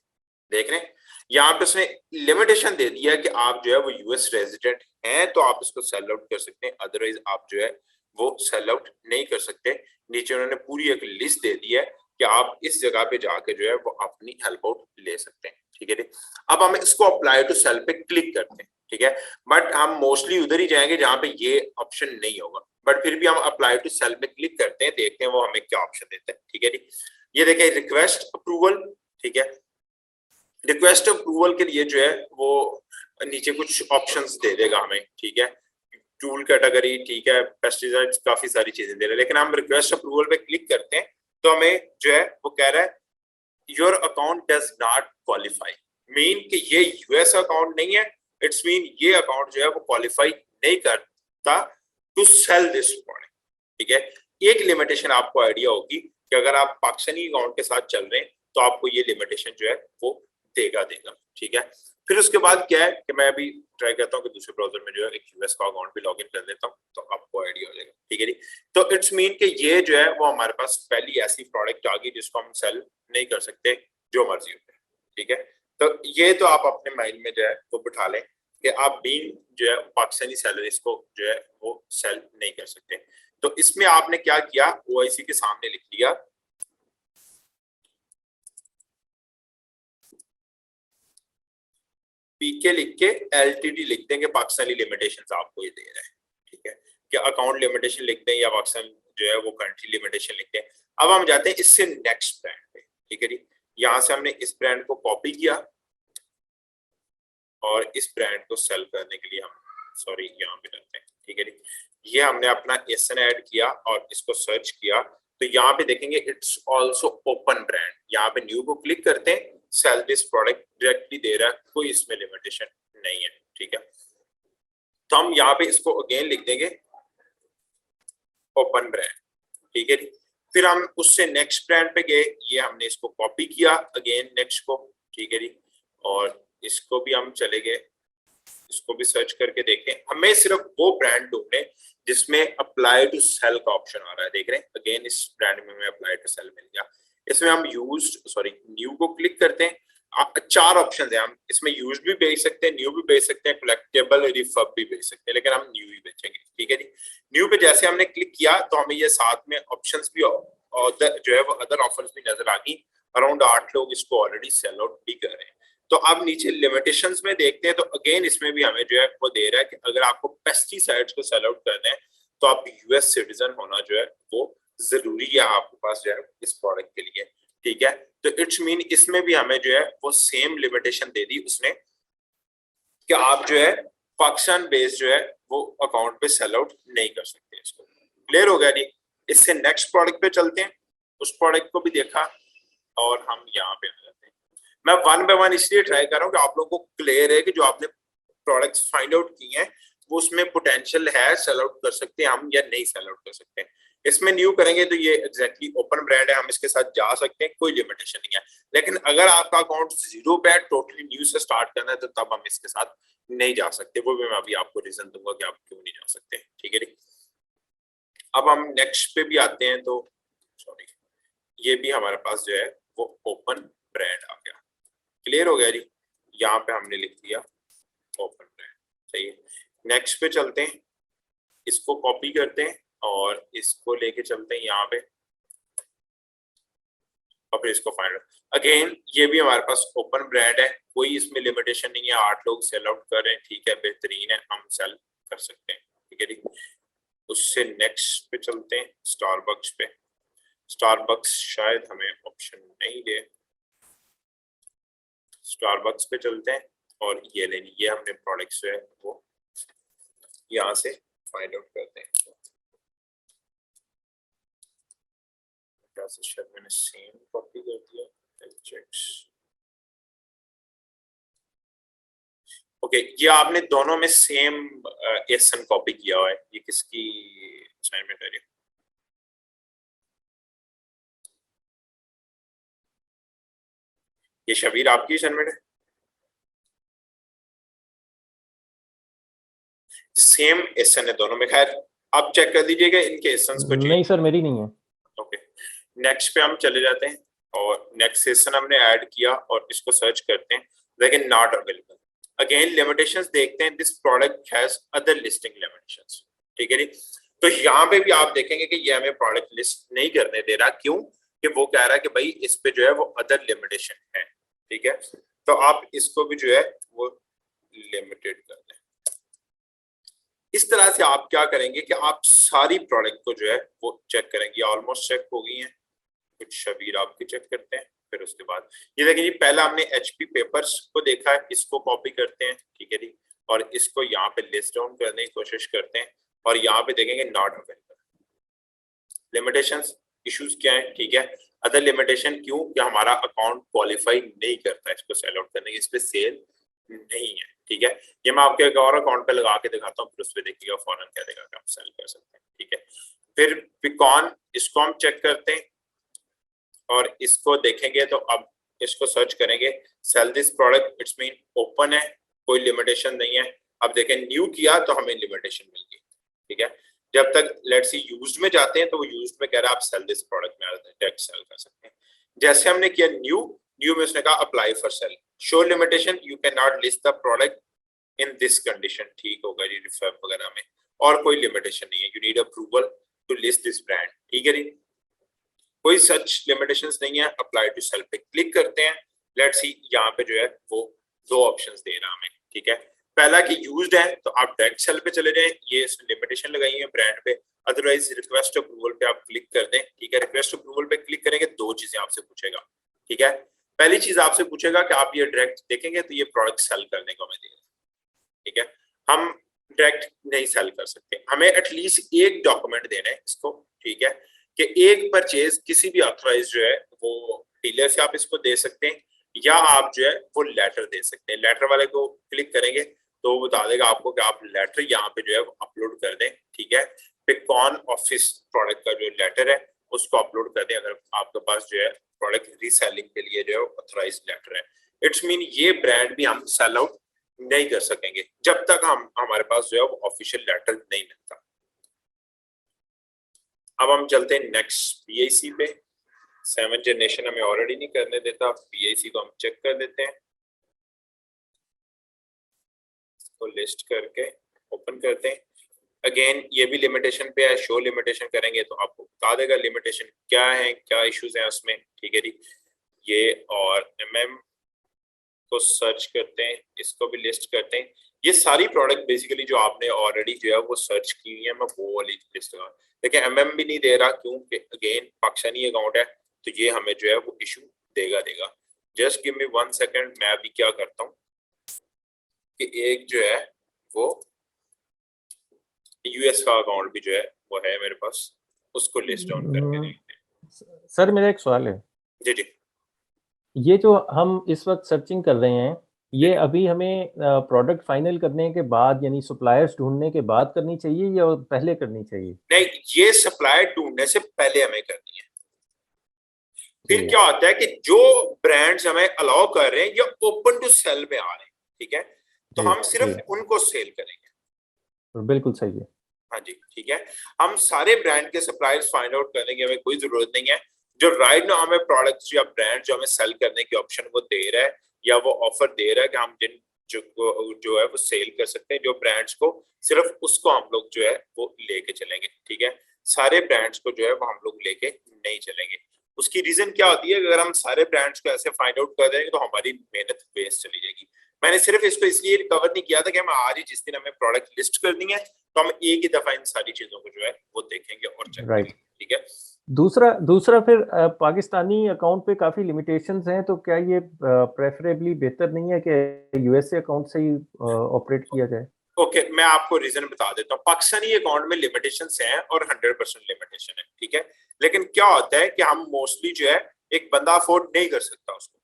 देख रहे हैं यहाँ पे उसने लिमिटेशन दे दिया कि आप जो है वो US रेजिडेंट हैं तो आप इसको सेल आउट कर सकते हैं, अदरवाइज आप जो है वो सेल आउट नहीं कर सकते। नीचे उन्होंने पूरी एक लिस्ट दे दी है कि आप इस जगह पे जाके जो है वो अपनी हेल्प आउट ले सकते हैं, ठीक है। अब हम इसको अप्लाई टू सेल पे क्लिक करते हैं, ठीक है, बट हम मोस्टली उधर ही जाएंगे जहां पे ये ऑप्शन नहीं होगा, बट फिर भी हम अप्लाई टू सेल पे क्लिक करते हैं, देखते हैं वो हमें क्या ऑप्शन देता है, ठीक है जी। ये देखें रिक्वेस्ट अप्रूवल, ठीक है, रिक्वेस्ट अप्रूवल के लिए जो है वो नीचे कुछ ऑप्शंस दे देगा हमें, ठीक है, टूल कैटेगरी, ठीक है, पेस्टिसाइड्स, काफी सारी चीजें दे रहे हैं। लेकिन हम रिक्वेस्ट अप्रूवल पे क्लिक करते हैं तो हमें जो है वो कह रहा है your account does not qualify, mean कि ये US अकाउंट नहीं है, इट्स मीन ये अकाउंट जो है वो क्वालिफाई नहीं करता टू सेल दिस प्रोडक्ट, ठीक है। एक लिमिटेशन आपको आइडिया होगी कि अगर आप पाकिस्तानी अकाउंट के साथ चल रहे हैं तो आपको ये लिमिटेशन जो है वो देगा, ठीक है। फिर उसके बाद क्या है कि मैं अभी ट्राई करता हूँ कि दूसरे ब्राउजर में जो है एक US का अकाउंट भी लॉगिन कर लेता हूँ तो आपको आइडिया हो जाएगा, ठीक है जी। तो इट्स मीन कि ये जो है वो हमारे पास पहली ऐसी प्रोडक्ट आ गई जिसको हम सेल नहीं कर सकते जो मर्जी होते हैं, ठीक है। तो ये तो आप अपने माइंड में जो है वो बिठा लें कि आप बीइंग जो है पाकिस्तानी सैलरीज को जो है वो सेल नहीं कर सकते। तो इसमें आपने क्या किया, OIC के सामने लिख लिया PK लिख के LTD लिख देंगे, पाकिस्तानी लिमिटेशंस आपको ये दे रहा है, ठीक है, कि अकाउंट लिमिटेशन लिख दें या पाकिस्तान जो है वो कंट्री लिमिटेशन लिख दें। अब हम जाते हैं इससे नेक्स्ट ब्रांड पे, ठीक है जी। यहाँ से हमने इस ब्रांड को कॉपी किया और इस ब्रांड को सेल करने के लिए हम सॉरी यहाँ पे जाते हैं, ठीक है जी। ये हमने अपना SN ऐड किया और इसको सर्च किया तो यहाँ पे देखेंगे इट्स ऑल्सो ओपन ब्रांड, यहाँ पे न्यू को क्लिक करते हैं, सेल दिस प्रोडक्ट डायरेक्टली दे रहा है, कोई इसमें लिमिटेशन नहीं है, ठीक है। तो हम यहाँ पे इसको अगेन लिख देंगे ओपन ब्रांड, ठीक है जी। फिर हम उससे नेक्स्ट ब्रांड पे गए, ये हमने इसको कॉपी किया अगेन नेक्स्ट को, ठीक है जी, और इसको भी हम चले गए, इसको भी सर्च करके देखें, हमें सिर्फ वो ब्रांड ढूंढने जिसमें अप्लाई टू सेल का ऑप्शन आ रहा है। देख रहे हैं अगेन इस ब्रांड में हमें अप्लाई टू सेल मिल गया। इसमें हम न्यू को क्लिक करते हैं, 4 ऑप्शन है, हम इसमें यूज भी भेज सकते हैं, न्यू भी भेज सकते हैं, कलेक्टेबल रिफर्ब भी भेज सकते हैं, लेकिन हम न्यू ही भेजेंगे, ठीक है जी। न्यू पे जैसे हमने क्लिक किया तो हमें ये साथ में ऑप्शंस भी और जो है वो अदर ऑफर्स भी नजर आ गई। अराउंड 8 लोग इसको ऑलरेडी सेल आउट भी कर रहे हैं। तो अब नीचे लिमिटेशंस में देखते हैं तो अगेन इसमें भी हमें जो है वो दे रहा है कि अगर आपको पेस्टिसाइड्स को सेल आउट करना है तो आप US सिटीजन होना जो है वो जरूरी है आपके पास जो है इस प्रोडक्ट के लिए, ठीक है। तो इट्स मीन इसमें भी हमें जो है वो सेम लिमिटेशन दे दी उसने कि आप जो है पाकिस्तान बेस्ड जो है वो अकाउंट पे सेल आउट नहीं कर सकते। इसको क्लियर हो गया जी। इससे नेक्स्ट प्रोडक्ट पे चलते हैं, उस प्रोडक्ट को भी देखा और हम यहाँ पे आ जाते हैं। मैं 1 बाय 1 इसलिए ट्राई कर रहा हूँ कि आप लोगों को क्लियर है कि जो आपने प्रोडक्ट्स फाइंड आउट किए हैं वो उसमें पोटेंशियल है, सेल आउट कर सकते हैं हम या नहीं सेल आउट कर सकते हैं। इसमें न्यू करेंगे तो ये एग्जैक्टली ओपन ब्रांड है, हम इसके साथ जा सकते हैं, कोई लिमिटेशन नहीं है। लेकिन अगर आपका अकाउंट 0 पे टोटली न्यू से स्टार्ट करना है तो तब हम इसके साथ नहीं जा सकते, वो भी मैं अभी आपको रीजन दूंगा कि आप क्यों नहीं जा सकते, ठीक है जी। अब हम नेक्स्ट पे भी आते हैं तो सॉरी ये भी हमारे पास जो है वो ओपन ब्रांड आ गया। क्लियर हो गया जी। यहाँ पे हमने लिख दिया ओपन ब्रांड, सही है। नेक्स्ट पे चलते हैं, इसको कॉपी करते हैं और इसको लेके चलते हैं यहाँ पे और फिर इसको फाइंड अगेन। ये भी हमारे पास ओपन ब्रांड है, कोई इसमें लिमिटेशन नहीं है, 8 लोग सेल आउट कर रहे हैं, ठीक है, बेहतरीन है, हम सेल कर सकते हैं, ठीक है जी। उससे नेक्स्ट पे चलते हैं स्टारबक्स पे। स्टारबक्स शायद हमें ऑप्शन नहीं दे, स्टारबक्स पे चलते हैं और ये लेनी, ये हमने प्रोडक्ट्स जो है वो यहाँ से फाइंड आउट करते हैं। शायद मैंने सेम कॉपी कर दिया, ओके ये आपने दोनों में सेम एसन कॉपी किया हुआ है। ये किसकी असाइनमेंट है? ये शबीर आपकी असाइनमेंट है? सेम एसन है दोनों में। खैर आप चेक कर दीजिएगा इनके एसन्स को। नहीं सर मेरी नहीं है। ओके नेक्स्ट पे हम चले जाते हैं और नेक्स्ट सेशन हमने ऐड किया और इसको सर्च करते हैं, लेकिन नॉट अवेलेबल। अगेन लिमिटेशंस देखते हैं, this product has other listing limitations, ठीक है जी। तो यहाँ पे भी आप देखेंगे कि ये हमें प्रोडक्ट लिस्ट नहीं करने दे रहा, क्यों? कि वो कह रहा है कि भाई इस पे जो है वो अदर लिमिटेशन है, ठीक है। तो आप इसको भी जो है वो लिमिटेड कर दें। इस तरह से आप क्या करेंगे कि आप सारी प्रोडक्ट को जो है वो चेक करेंगे। ऑलमोस्ट चेक हो गई हैं, कुछ शबीर आपकी चेक करते हैं। फिर उसके बाद ये देखिए जी, पहला हमने एचपी पेपर्स को देखा है, इसको कॉपी करते हैं, ठीक है जी, और इसको यहाँ पे लिस्ट डाउन करने की कोशिश करते हैं और यहाँ पे देखेंगे नॉट अवेलेबल। लिमिटेशंस इश्यूज क्या है, ठीक है। अदर लिमिटेशन क्यों? कि हमारा अकाउंट क्वालिफाई नहीं करता इसको सेल आउट करने की, इस पे सेल नहीं है, ठीक है। ये मैं आपके एक और अकाउंट पे लगा के दिखाता हूँ, फिर उस पर देखिएगा फौरन क्या देगा कि आप सेल कर सकते हैं, ठीक है। फिर पिकॉन, इसको हम चेक करते हैं और इसको देखेंगे। तो अब इसको सर्च करेंगे, sell this product, it's mean open है, कोई लिमिटेशन नहीं है। अब देखें न्यू किया तो हमें लिमिटेशन मिल गई, ठीक है। जब तक लेट्स सी यूज्ड में जाते हैं तो वो यूज्ड में कह रहा है आप सेल दिस प्रोडक्ट में डायरेक्ट सेल कर सकते हैं। जैसे हमने किया न्यू में उसने कहा apply for cell, show limitation, you can not list the product in this condition, ठीक होगा जी, रिफर वगैरह में, और कोई लिमिटेशन नहीं है, you need approval to list this brand, ठीक है जी, कोई सच लिमिटेशंस नहीं है। अप्लाई टू सेल पे क्लिक करते हैं। लेट्स सी यहाँ पे जो है वो 2 ऑप्शंस दे रहा हमें, ठीक है। पहला कि यूज्ड है तो आप डायरेक्ट सेल पे चले जाएं, ये लिमिटेशन लगाई है ब्रांड पे। अदरवाइज रिक्वेस्ट अप्रूवल पे आप क्लिक कर दें, ठीक है। रिक्वेस्ट अप्रूवल पे क्लिक करेंगे 2 चीजें आपसे पूछेगा, ठीक है। पहली चीज आपसे पूछेगा कि आप ये डायरेक्ट देखेंगे तो ये प्रोडक्ट सेल करने को हमें दे रहा है, ठीक है। हम डायरेक्ट नहीं सेल कर सकते, हमें एटलीस्ट एक डॉक्यूमेंट देना है इसको, ठीक है, कि एक परचेज किसी भी ऑथराइज जो है वो डीलर से आप इसको दे सकते हैं, या आप जो है वो लेटर दे सकते हैं। लेटर वाले को क्लिक करेंगे तो वो बता देगा आपको कि आप लेटर यहाँ पे जो है वो अपलोड कर दें, ठीक है। पिकॉन ऑफिस प्रोडक्ट का जो लेटर है उसको अपलोड कर दें, अगर आपके पास जो है प्रोडक्ट रीसेलिंग के लिए जो है ऑथराइज लेटर है। इट्स मीन ये ब्रांड भी हम सेल आउट नहीं कर सकेंगे जब तक हमारे पास जो है वो ऑफिशियल लेटर नहीं मिलता। अब हम चलते हैं नेक्स्ट पीआईसी पे। 7 जनरेशन हमें ऑलरेडी नहीं करने देता, पीआईसी को हम चेक कर देते हैं, इसको लिस्ट करके ओपन करते हैं। अगेन ये भी लिमिटेशन पे है, शो लिमिटेशन करेंगे तो आपको बता देगा लिमिटेशन क्या है, क्या इश्यूज हैं उसमें, ठीक है जी। ये और एमएम को सर्च करते हैं, इसको भी लिस्ट करते हैं। ये सारी प्रोडक्ट बेसिकली जो आपने ऑलरेडी जो है वो सर्च की हुई है, मैं वो वाली लिस्ट लगा। देखिए एमएम भी नहीं दे रहा क्योंकि अगेन पाकिस्तानी अकाउंट है, तो ये हमें जो है वो इशू देगा। जस्ट गिव मी 1 सेकंड, मैं अभी क्या करता हूँ कि एक जो है वो यूएस का अकाउंट भी जो है वो है मेरे पास, उसको लिस्ट डाउन करके देखते हैं। सर मेरा एक सवाल है। जी जी, ये जो हम इस वक्त सर्चिंग कर रहे हैं, ये अभी हमें प्रोडक्ट फाइनल करने के बाद यानी सप्लायर्स ढूंढने के बाद करनी चाहिए या पहले करनी चाहिए? नहीं, ये सप्लायर ढूंढने से पहले हमें करनी है। फिर क्या होता है कि जो ब्रांड्स हमें अलाउ कर रहे हैं या ओपन टू सेल में आ रहे हैं, ठीक है, तो हम सिर्फ उनको सेल करेंगे। बिल्कुल सही है। हाँ जी, ठीक है। हम सारे ब्रांड के सप्लायर्स फाइंड आउट करने की हमें कोई जरूरत नहीं है। जो राइट नाउ हमें प्रोडक्ट्स या ब्रांड जो हमें सेल करने की ऑप्शन वो दे रहा है या वो ऑफर दे रहा है कि हम जो है वो सेल कर सकते हैं, जो ब्रांड्स को सिर्फ उसको हम लोग जो है वो लेके चलेंगे, ठीक है। सारे ब्रांड्स को जो है वो हम लोग लेके नहीं चलेंगे। उसकी रीजन क्या होती है, अगर हम सारे ब्रांड्स को ऐसे फाइंड आउट कर देंगे तो हमारी मेहनत वेस्ट चली जाएगी। मैंने सिर्फ इसको इसलिए कवर नहीं किया था कि हम आज ही जिस दिन हमें प्रोडक्ट लिस्ट करनी है तो हम एक ही दफा इन सारी चीजों को जो है वो देखेंगे और चेक करेंगे, ठीक है। दूसरा फिर पाकिस्तानी अकाउंट पे काफी लिमिटेशंस हैं, तो क्या ये प्रेफरेबली बेहतर नहीं है कि यूएसए अकाउंट से ही ऑपरेट किया जाए? ओके, मैं आपको रीजन बता देता हूँ। पाकिस्तानी अकाउंट में लिमिटेशंस हैं और 100% लिमिटेशन है, ठीक है। लेकिन क्या होता है कि हम मोस्टली जो है एक बंदा अफोर्ड नहीं कर सकता उसको।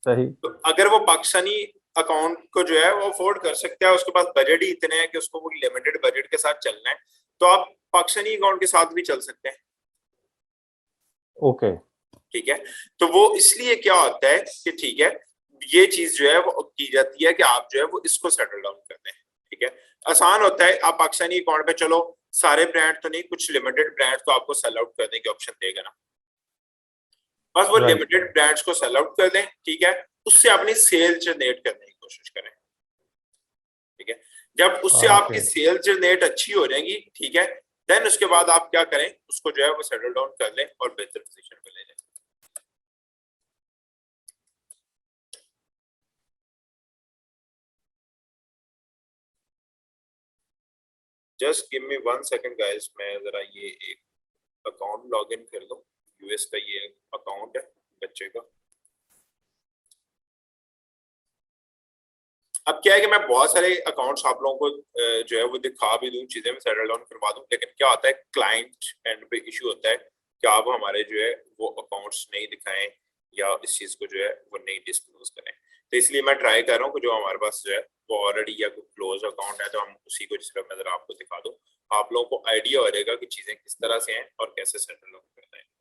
सही। तो अगर वो पाकिस्तानी अकाउंट को जो है वो अफोर्ड कर सकता है, उसके पास बजट ही इतने हैं कि उसको वो लिमिटेड बजट के साथ चलना है, तो आप पाकिस्तानी अकाउंट के साथ भी चल सकते हैं। ओके, ठीक है। तो वो इसलिए क्या होता है कि ठीक है, ये चीज जो है वो की जाती है कि आप जो है वो इसको सेटल डाउन कर दें, ठीक है। आसान होता है, आप पाकिस्तानी अकाउंट पे चलो, सारे ब्रांड तो नहीं, कुछ लिमिटेड ब्रांड तो आपको सेल आउट करने की ऑप्शन देगा ना, बस वो लिमिटेड ब्रांड्स को सेल आउट कर दें, ठीक है। उससे अपनी सेल जनरेट करने की कोशिश करें, ठीक है। जब उससे आपकी सेल जनरेट अच्छी हो जाएगी, ठीक है, देन उसके बाद आप क्या करें, उसको जो है वो सेटल डाउन कर लें और बेहतर पोजीशन पे ले जाएं। Just give me 1 second guys, मैं जरा ये एक अकाउंट लॉग इन कर दूं। यूएस का ये अकाउंट है बच्चे का। अब क्या है कि मैं बहुत सारे अकाउंट्स आप लोगों को जो है वो दिखा भी दूं, चीजें मैं सेटल डाउन करवा दूं, लेकिन क्या होता है क्लाइंट एंड पे इशू होता है कि आप हमारे जो है वो अकाउंट्स नहीं दिखाएं या इस चीज को जो है वो नहीं डिस्क्लोज करें। तो इसलिए मैं ट्राई कर रहा हूँ कि जो हमारे पास जो है वो ऑलरेडी या कोई क्लोज अकाउंट है तो हम उसी को सिर्फ मैं जरा आपको दिखा दूं, आप लोगों को आइडिया हो जाएगा कि चीजें किस तरह से हैं और कैसे सेटल डाउन करना है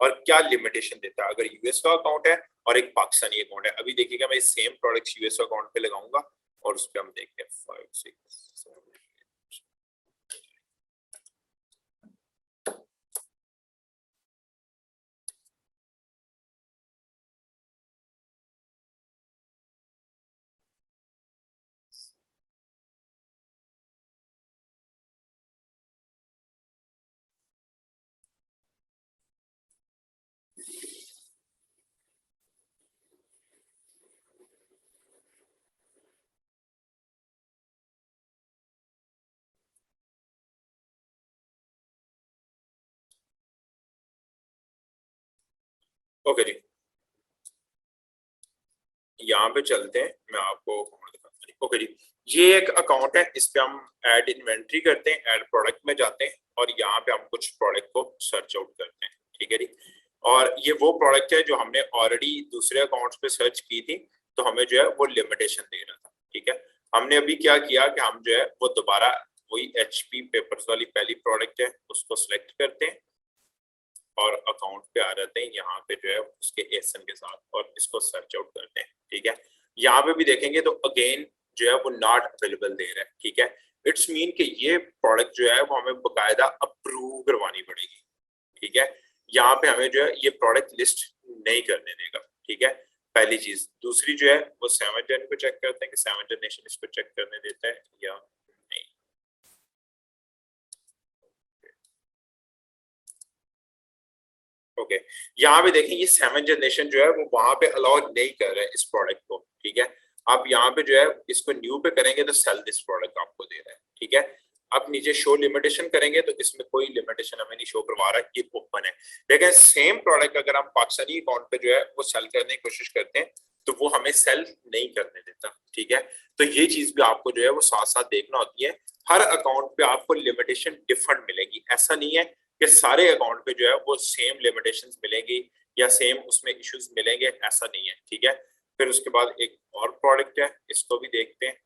और क्या लिमिटेशन देता है। अगर यूएस का अकाउंट है और एक पाकिस्तानी अकाउंट है, अभी देखिएगा मैं सेम प्रोडक्ट्स यूएस अकाउंट पे लगाऊंगा और उस पर हम देखते हैं 5 6 7 ओके जी, यहाँ पे चलते हैं, मैं आपको अकाउंट दिखाता हूँ। ओके जी, ये एक अकाउंट है, इस पे हम ऐड इन्वेंट्री करते हैं, ऐड प्रोडक्ट में जाते हैं और यहाँ पे हम कुछ प्रोडक्ट को सर्च आउट करते हैं, ठीक है जी। और ये वो प्रोडक्ट है जो हमने ऑलरेडी दूसरे अकाउंट्स पे सर्च की थी, तो हमें जो है वो लिमिटेशन दे रहा था, ठीक है। हमने अभी क्या किया कि हम जो है वो दोबारा वही HP पेपर्स वाली पहली प्रोडक्ट है उसको सिलेक्ट करते हैं और अकाउंट पे आ जाते हैं, यहाँ पे जो है उसके ASIN के साथ और इसको सर्च आउट करते हैं, ठीक है। यहाँ पे भी देखेंगे तो अगेन जो है वो नॉट अवेलेबल दे रहा है, ठीक है। इट्स मीन कि ये प्रोडक्ट जो है वो हमें बकायदा अप्रूव करवानी पड़ेगी, ठीक है। यहाँ पे हमें जो है ये प्रोडक्ट लिस्ट नहीं करने देगा, ठीक है, पहली चीज। दूसरी जो है वो 7 जन को चेक करते हैं कि 7 जनरेशन इसको चेक करने देता है या नहीं। ओके, यहाँ पे देखें ये 7 जनरेशन जो है वो वहां पे अलाउ नहीं कर रहा है इस प्रोडक्ट को, ठीक है। आप यहाँ पे जो है इसको न्यू पे करेंगे तो सेल दिस प्रोडक्ट आपको दे रहा है, ठीक है। आप नीचे शो लिमिटेशन करेंगे तो इसमें कोई लिमिटेशन हमें नहीं शो करवा रहा, ये ओपन है। लेकिन सेम प्रोडक्ट अगर हम पाकिस्तानी अकाउंट पे जो है वो सेल करने की कोशिश करते हैं तो वो हमें सेल नहीं करने देता, ठीक है। तो ये चीज भी आपको जो है वो साथ साथ देखना होती है। हर अकाउंट पे आपको लिमिटेशन डिफरेंट मिलेगी, ऐसा नहीं है कि सारे अकाउंट पे जो है वो सेम लिमिटेशंस मिलेंगी या सेम उसमें इश्यूज मिलेंगे, ऐसा नहीं है, ठीक है। फिर उसके बाद एक और प्रोडक्ट है, इसको भी देखते हैं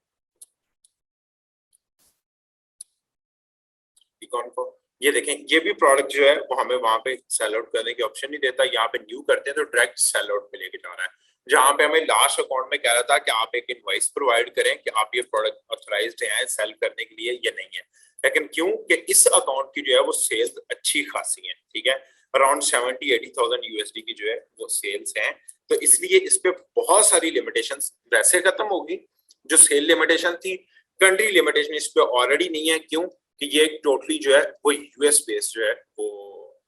इकॉन को। ये देखें, ये भी प्रोडक्ट जो है वो हमें वहां पे सेल आउट करने की ऑप्शन नहीं देता। यहाँ पे न्यू करते हैं तो डायरेक्ट सेल आउट पे लेके जा रहा है, जहां पे हमें लास्ट अकाउंट में कह रहा था कि आप एक इनवॉइस प्रोवाइड करें कि आप ये प्रोडक्ट ऑथराइज्ड हैं सेल करने के लिए या नहीं है। लेकिन क्यों कि इस अकाउंट की जो है वो सेल्स अच्छी खासी है, ठीक है। अराउंड 70-80,000 यूएसडी की जो है वो सेल्स हैं। तो इसलिए इस पे बहुत सारी लिमिटेशंस वैसे खत्म होगी, जो सेल लिमिटेशन थी, कंट्री लिमिटेशन इस पे ऑलरेडी नहीं है। क्यों? कि ये टोटली जो है वो यूएस बेस्ड जो है वो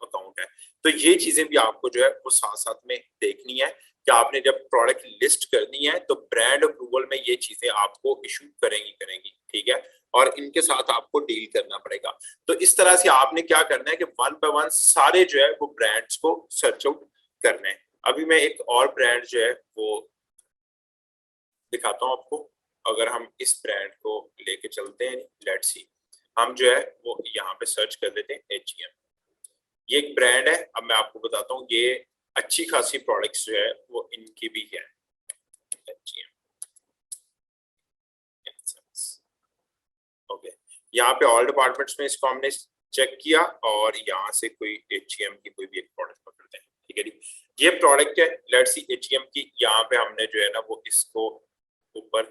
अकाउंट है। तो ये चीजें भी आपको जो है वो साथ साथ में देखनी है कि आपने जब प्रोडक्ट लिस्ट करनी है तो ब्रांड अप्रूवल में ये चीजें आपको इशू करेंगी, ठीक है, और इनके साथ आपको डील करना पड़ेगा। तो इस तरह से आपने क्या करना है कि वन बाय वन सारे जो है वो ब्रांड्स को सर्च आउट करना है। अभी मैं एक और ब्रांड जो है वो दिखाता हूं आपको। अगर हम इस ब्रांड को लेके चलते हैं, लेट्स सी, हम जो है वो यहाँ पे सर्च कर देते हैं HEM। ये एक ब्रांड है। अब मैं आपको बताता हूँ, ये अच्छी खासी प्रोडक्ट्स जो है वो इनकी भी है। HEM, ओके, यहाँ पे ऑल डिपार्टमेंट्स में इसको हमने चेक किया और यहाँ से कोई HEM की कोई भी एक प्रोडक्ट पकड़ते हैं, ठीक है जी। ये प्रोडक्ट है, लेट्स सी HEM की। यहाँ पे हमने जो है ना वो इसको ऊपर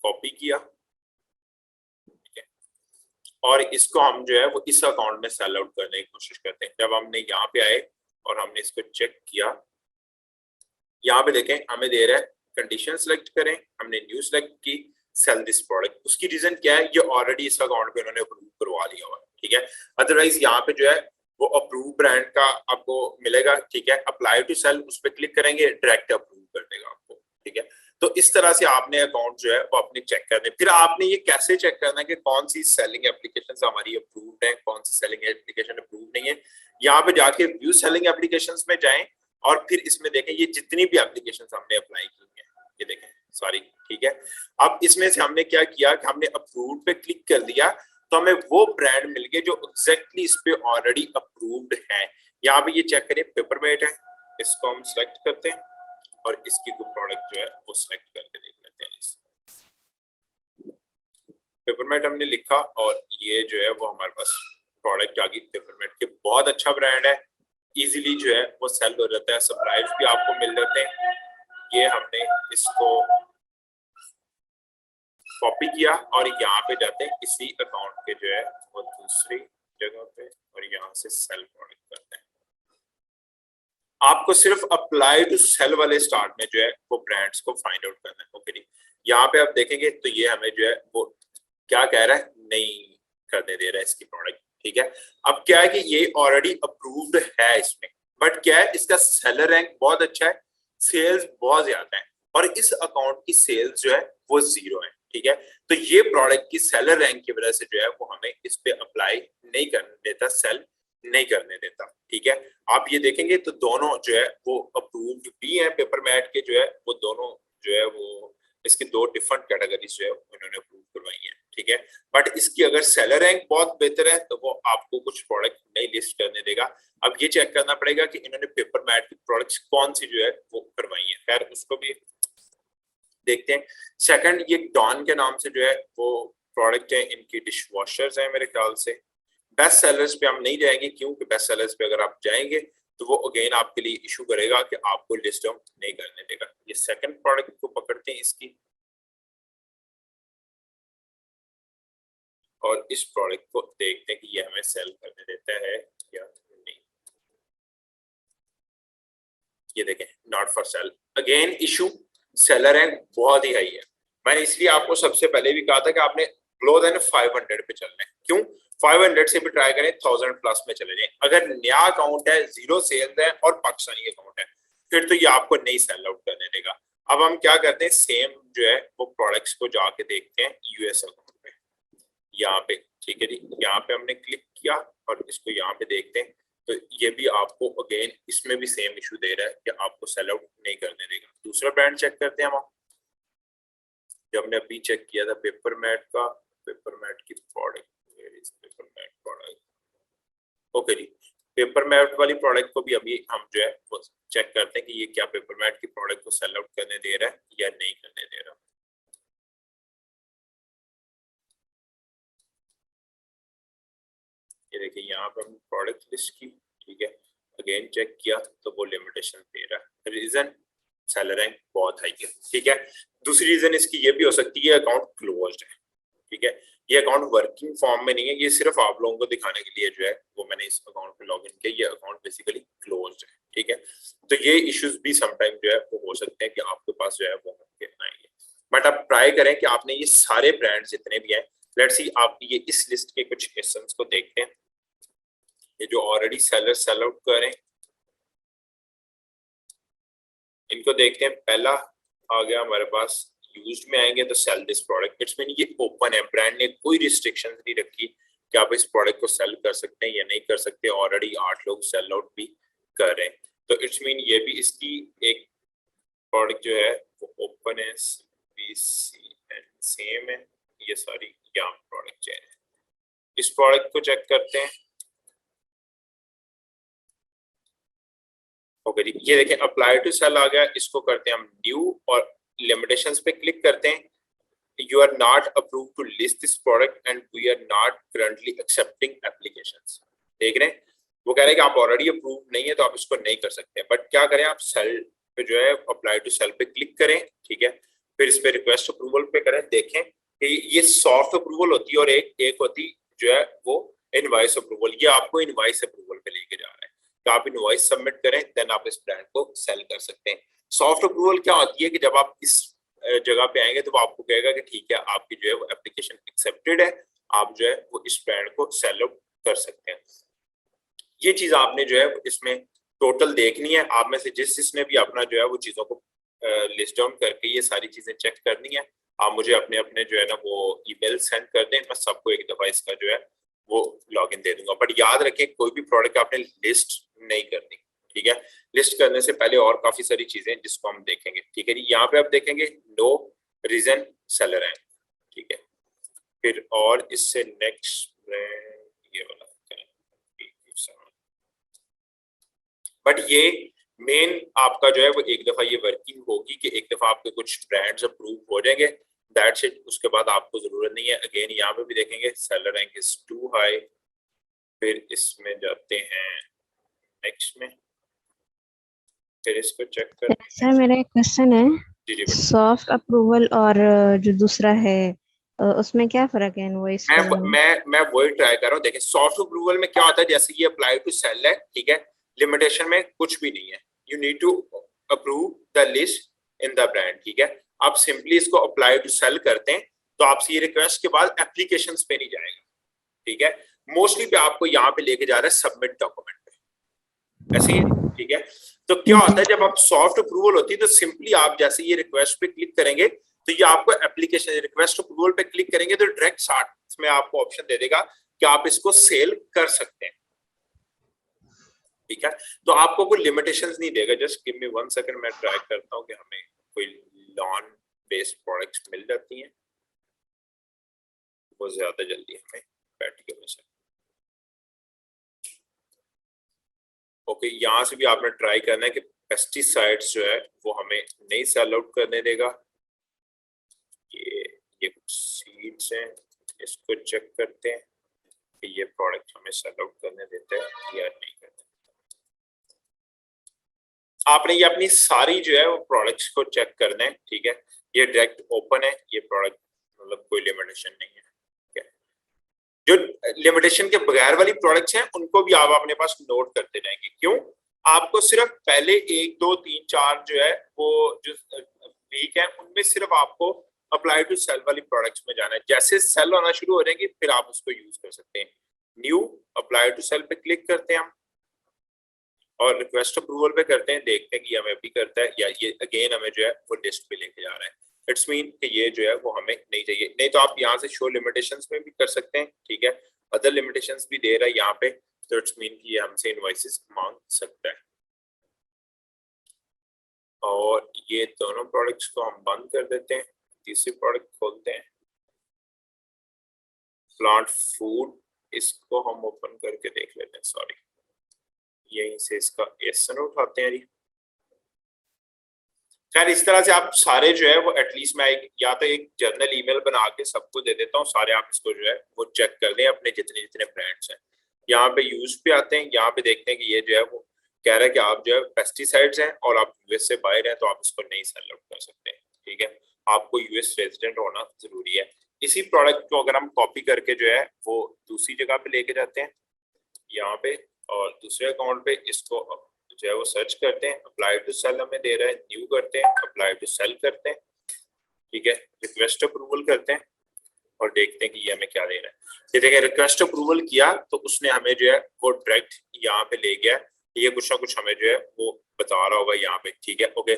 कॉपी किया, ठीक है, और इसको हम जो है वो इस अकाउंट में सेल आउट करने की कोशिश करते हैं। जब हमने यहाँ पे आए और हमने इसको चेक किया, यहाँ पे देखें हमें दे रहा है कंडीशन सेलेक्ट करें, हमने न्यू सेलेक्ट की, सेल दिस प्रोडक्ट। उसकी रीजन क्या है? ये ऑलरेडी इस अकाउंट पे उन्होंने अप्रूव करवा लिया हुआ है, ठीक है। अदरवाइज यहाँ पे जो है वो अप्रूव ब्रांड का आपको मिलेगा, ठीक है। अप्लाई टू सेल उस पर क्लिक करेंगे, डायरेक्ट अप्रूव कर देगा आपको, ठीक है। तो इस तरह से आपने अकाउंट जो है वो अपने चेक करने। फिर आपने ये कैसे चेक करना है कि कौन सी सेलिंग एप्लीकेशंस हमारी अप्रूव्ड है, कौन सी सेलिंग एप्लीकेशन अप्रूव नहीं है। यहाँ पे जाके व्यू सेलिंग एप्लीकेशंस में जाएं और फिर इसमें देखें ये जितनी भी एप्लीकेशंस हमने अप्लाई की हैं, ये देखें सारी, ठीक है। अब इसमें से हमने क्या किया कि हमने अप्रूव्ड पे क्लिक कर दिया तो हमें वो ब्रांड मिल गए जो एग्जैक्टली इस पे ऑलरेडी अप्रूव्ड है। यहाँ पे ये चेक करें, पेपरमेट है, इसको हम सिलेक्ट करते हैं और इसकी कोई प्रोडक्ट जो है वो सिलेक्ट करके देख लेते हैं। पेपरमेट हमने लिखा और ये जो है वो हमारे पास प्रोडक्ट आ गई पेपरमेट के। बहुत अच्छा ब्रांड है, इजीली जो है वो सेल हो जाता है, सप्लायर्स भी आपको मिल जाते हैं। ये हमने इसको कॉपी किया और यहाँ पे जाते हैं इसी अकाउंट के जो है वो दूसरी जगह पे और यहाँ से सेल प्रोडक्ट करते हैं। आपको सिर्फ अप्लाई टू सेल वाले स्टार्ट में जो है वो ब्रांड्स को फाइंड आउट करना है, ओके जी। यहाँ पे आप देखेंगे तो ये हमें जो है वो क्या कह रहा है, नहीं करने दे रहा है इसकी प्रोडक्ट, ठीक है। अब क्या है कि ये ऑलरेडी अप्रूव्ड है इसमें, बट क्या है इसका सेलर रैंक बहुत अच्छा है, सेल्स बहुत ज्यादा है और इस अकाउंट की सेल्स जो है वो 0 है, ठीक है। तो ये प्रोडक्ट की सेलर रैंक की वजह से जो है वो हमें इस पे अप्लाई नहीं करने देता, सेल नहीं करने देता, ठीक है। आप ये देखेंगे तो दोनों जो है वो अप्रूव्ड भी है, पेपरमेट के जो है वो दोनों जो है वो इसकी 2 डिफरेंट कैटेगरीज जो है उन्होंने अप्रूव करवाई है, ठीक है। बट इसकी अगर सेलर रैंक बहुत बेहतर है तो वो आपको कुछ प्रोडक्ट नहीं लिस्ट करने देगा। अब ये चेक करना पड़ेगा कि इन्होंने पेपरमेट की प्रोडक्ट्स कौन सी जो है वो करवाई है, खैर उसको भी देखते हैं। सेकंड, ये डॉन के नाम से जो है वो प्रोडक्ट है, इनकी डिश वॉशर्स है मेरे ख्याल से। बेस्ट सेलर्स पे हम नहीं जाएंगे क्योंकि बेस्ट सेलर्स पे अगर आप जाएंगे तो वो अगेन आपके लिए इशू करेगा कि आपको लिस्ट डाउन नहीं करने देगा। ये सेकंड प्रोडक्ट को पकड़ते हैं इसकी और इस प्रोडक्ट को देखते हैं कि ये हमें सेल करने देता है या नहीं। ये देखें, not for sale, again issue, seller rank बहुत ही हाई है। मैंने इसलिए आपको सबसे पहले भी कहा था कि आपने ग्लो देन 500 पे चलना है। क्यों? 500 से भी ट्राई करें, 1000 प्लस में चले जाएं। अगर नया अकाउंट है, 0 सेल्स है और पाकिस्तानी अकाउंट है, फिर तो ये आपको नहीं सेल आउट करने देगा। अब हम क्या करते हैं, सेम जो है वो प्रोडक्ट्स को जाके देखते हैं यूएस अकाउंट पे, यहाँ पे, ठीक है जी। यहाँ पे हमने क्लिक किया और इसको यहाँ पे देखते हैं तो ये भी आपको अगेन इसमें भी सेम इशू दे रहा है कि आपको सेल आउट नहीं करने देगा। दूसरा ब्रांड चेक करते हैं हम, जब हमने अभी चेक किया था पेपरमेट का, पेपरमेट की प्रोडक्ट, पेपरमेट प्रोडक्ट, ओके जी। पेपरमेट वाली प्रोडक्ट को भी अभी हम जो है वो चेक करते हैं कि ये क्या पेपरमेट की प्रोडक्ट को सेल आउट करने दे रहा है या नहीं करने दे रहा। ये देखिए यहाँ पे हम प्रोडक्ट लिस्ट की, ठीक है, अगेन चेक किया तो वो लिमिटेशन दे रहा है। रीजन, सेलर रैंक बहुत हाई है, ठीक है। दूसरी रीजन इसकी ये भी हो सकती है अकाउंट क्लोज्ड है, ठीक है। ये अकाउंट वर्किंग फॉर्म में नहीं है, ये सिर्फ आप लोगों को दिखाने के लिए जो है वो मैंने इस अकाउंट पे लॉगिन किया। ये अकाउंट बेसिकली क्लोज्ड है, ठीक है। तो ये इश्यूज भी समटाइम जो है वो हो सकते हैं कि आपके पास जो है वो होंगे आएंगे, बट आप ट्राई करें कि आपने ये सारे ब्रांड जितने भी हैं, लेट्स सी आप ये इस लिस्ट के कुछ एसेंस को देखते हैं। ये जो ऑलरेडी सेलर सेल आउट कर रहे हैं इनको देखते हैं। पहला आ गया हमारे पास यूज्ड में आएंगे तो sell this product, it's mean ये ओपन है, ब्रांड ने कोई रिस्ट्रिक्शन नहीं रखी कि आप इस प्रोडक्ट को सेल कर सकते हैं या नहीं कर सकते। ऑलरेडी 8 लोग सेल आउट भी कर रहे हैं, तो इट्स मीन ये भी इसकी एक प्रोडक्ट जो है वो ओपन है, सेम है, ये सारी यहाँ प्रोडक्ट चेन है। इस प्रोडक्ट को चेक करते हैं। ओके जी, ये देखें अप्लाई टू सेल आ गया, इसको करते हैं हम न्यू और लिमिटेशंस पे क्लिक करते हैं। You are not approved to list this product and we are not currently accepting applications। देख रहे हैं वो कह रहे हैं कि आप ऑलरेडी अप्रूव नहीं है तो आप इसको नहीं कर सकते, बट क्या करें आप सेल पे जो है अप्लाई टू सेल पे क्लिक करें, ठीक है। फिर इस पे रिक्वेस्ट अप्रूवल पे करें। देखें कि ये सॉफ्ट अप्रूवल होती है और एक होती जो है वो इनवॉइस अप्रूवल। ये आपको इनवॉइस अप्रूवल पे लेके जा रहा है, तो आप इनवॉइस सबमिट करें देन आप इस ब्रांड को सेल कर सकते हैं। सॉफ्ट अप्रूवल क्या होती है कि जब आप इस जगह पे आएंगे तो वो आपको कहेगा कि ठीक है आपकी जो है वो एप्लीकेशन एक्सेप्टेड है, आप जो है वो इस ब्रांड को सेल आउट कर सकते हैं। ये चीज आपने जो है इसमें टोटल देखनी है। आप में से जिसने भी अपना जो है वो चीजों को लिस्ट डाउन करके ये सारी चीजें चेक करनी है, आप मुझे अपने अपने जो है ना वो ईमेल सेंड कर दें, मैं सबको एक दफा इसका जो है वो लॉगिन दे दूंगा। बट याद रखें कोई भी प्रोडक्ट आपने लिस्ट नहीं करनी, ठीक है। लिस्ट करने से पहले और काफी सारी चीजें जिसको हम देखेंगे, ठीक है जी। यहाँ पे आप देखेंगे नो रीजन सेलर है, ठीक है। फिर और इससे नेक्स्ट ये वाला, बट ये मेन आपका जो है वो एक दफा ये वर्किंग होगी कि एक दफा आपके कुछ ब्रांड्स अप्रूव हो जाएंगे, दैट्स इट। उसके बाद आपको जरूरत नहीं है। अगेन यहाँ पे भी देखेंगे seller rank is too high. फिर इसमें जाते हैं नेक्स्ट में, फिर इसको चेक कर। सर मेरा एक क्वेश्चन है, जी जी सॉफ्ट अप्रूवल और जो दूसरा है उसमें क्या फर्क है इनवॉइस मैं वही ट्राई कर रहा हूँ। देखिए सॉफ्ट अप्रूवल में क्या होता है, जैसे ये अप्लाई टू सेल है, ठीक है, लिमिटेशन में कुछ भी नहीं है। You need to approve the list in the brand, ठीक है। आप सिंपली इसको अप्लाई टू सेल करते हैं तो आपसे ये रिक्वेस्ट के बाद एप्लीकेशंस पे नहीं जाएगा, ठीक है। मोस्टली पे आपको यहाँ पे लेके जा रहा है सबमिट डॉक्यूमेंट पे, ऐसे ही, ठीक है। तो क्या होता है जब आप सॉफ्ट अप्रूवल होती है तो सिंपली आप जैसे ये रिक्वेस्ट पे क्लिक करेंगे तो ये आपको एप्लीकेशन रिक्वेस्ट अप्रूवल पे क्लिक करेंगे तो डायरेक्ट साथ में आपको ऑप्शन दे देगा कि आप इसको सेल कर सकते हैं, ठीक है। तो आपको कोई लिमिटेशंस नहीं देगा। जस्ट गिव मी 1 सेकंड, मैं ट्राई करता हूँ कि हमें कोई नॉन बेस्ड प्रोडक्ट्स मिल जाती हैं वो ज्यादा जल्दी हमें बैठ के मिल सकती। ओके, यहाँ से भी आपने ट्राई करना है कि पेस्टिसाइड्स जो है वो हमें नहीं सेल आउट करने देगा। ये कुछ सीड्स हैं, इसको चेक करते हैं कि ये प्रोडक्ट हमें सेल आउट करने देता है या नहीं करने देता। आपने ये अपनी सारी जो है वो प्रोडक्ट्स को चेक करना है, ठीक है। ये डायरेक्ट ओपन है, ये प्रोडक्ट मतलब कोई लिमिटेशन नहीं है, ठीक है। जो लिमिटेशन के बगैर वाली प्रोडक्ट्स हैं उनको भी आप अपने पास नोट करते जाएंगे। क्यों? आपको सिर्फ पहले 1 2 3 4 जो है वो जो वीक है उनमें सिर्फ आपको अप्लाई टू सेल वाली प्रोडक्ट्स में जाना है। जैसे सेल होना शुरू हो जाएंगे फिर आप उसको यूज कर सकते हैं। न्यू अप्लाई टू सेल पे क्लिक करते हैं हम और रिक्वेस्ट अप्रूवल पे करते हैं, देखते हैं कि हमें अभी करता है या ये अगेन हमें जो है वो लिस्ट पे लेके जा रहा है। इट्स मीन कि ये जो है वो हमें नहीं चाहिए। नहीं तो आप यहाँ से शो लिमिटेशंस में भी कर सकते हैं, ठीक है। अदर लिमिटेशंस भी दे रहा है यहाँ पे, तो इट्स मीन कि ये हमसे इनवॉइसेस मांग सकता है। और ये दोनों प्रोडक्ट्स को हम बंद कर देते हैं, तीसरी प्रोडक्ट खोलते हैं प्लांट फूड, इसको हम ओपन करके देख लेते हैं। सॉरी, यहीं से इसका एसन उठाते हैं। खैर इस तरह से आप सारे जो है वो एटलीस्ट मैं या तो एक जर्नल ईमेल बना के सबको दे देता हूँ, सारे आप इसको जो है वो चेक कर लें अपने जितने जितने ब्रांड्स हैं। यहाँ पे यूज पे आते हैं, यहाँ पे देखते हैं कि ये जो है वो कह रहा है कि आप जो है पेस्टिसाइड्स हैं और आप यूएस से बाहर हैं तो आप इसको नहीं सेल आउट कर सकते हैं, ठीक है। आपको यूएस रेजिडेंट होना जरूरी है। इसी प्रोडक्ट को अगर हम कॉपी करके जो है वो दूसरी जगह पे लेके जाते हैं यहाँ पे, और दूसरे अकाउंट पे इसको जो है वो सर्च करते हैं, अप्लाई टू सेल हमें दे रहा है, न्यू करते हैं, अप्लाई टू सेल करते हैं, ठीक है, रिक्वेस्ट अप्रूवल करते हैं और देखते हैं कि ये हमें क्या दे रहा है। ये देखिए रिक्वेस्ट अप्रूवल किया तो उसने हमें जो है वो डायरेक्ट यहाँ पे ले गया, ये कुछ ना कुछ हमें जो है वो बता रहा होगा यहाँ पे, ठीक है। ओके,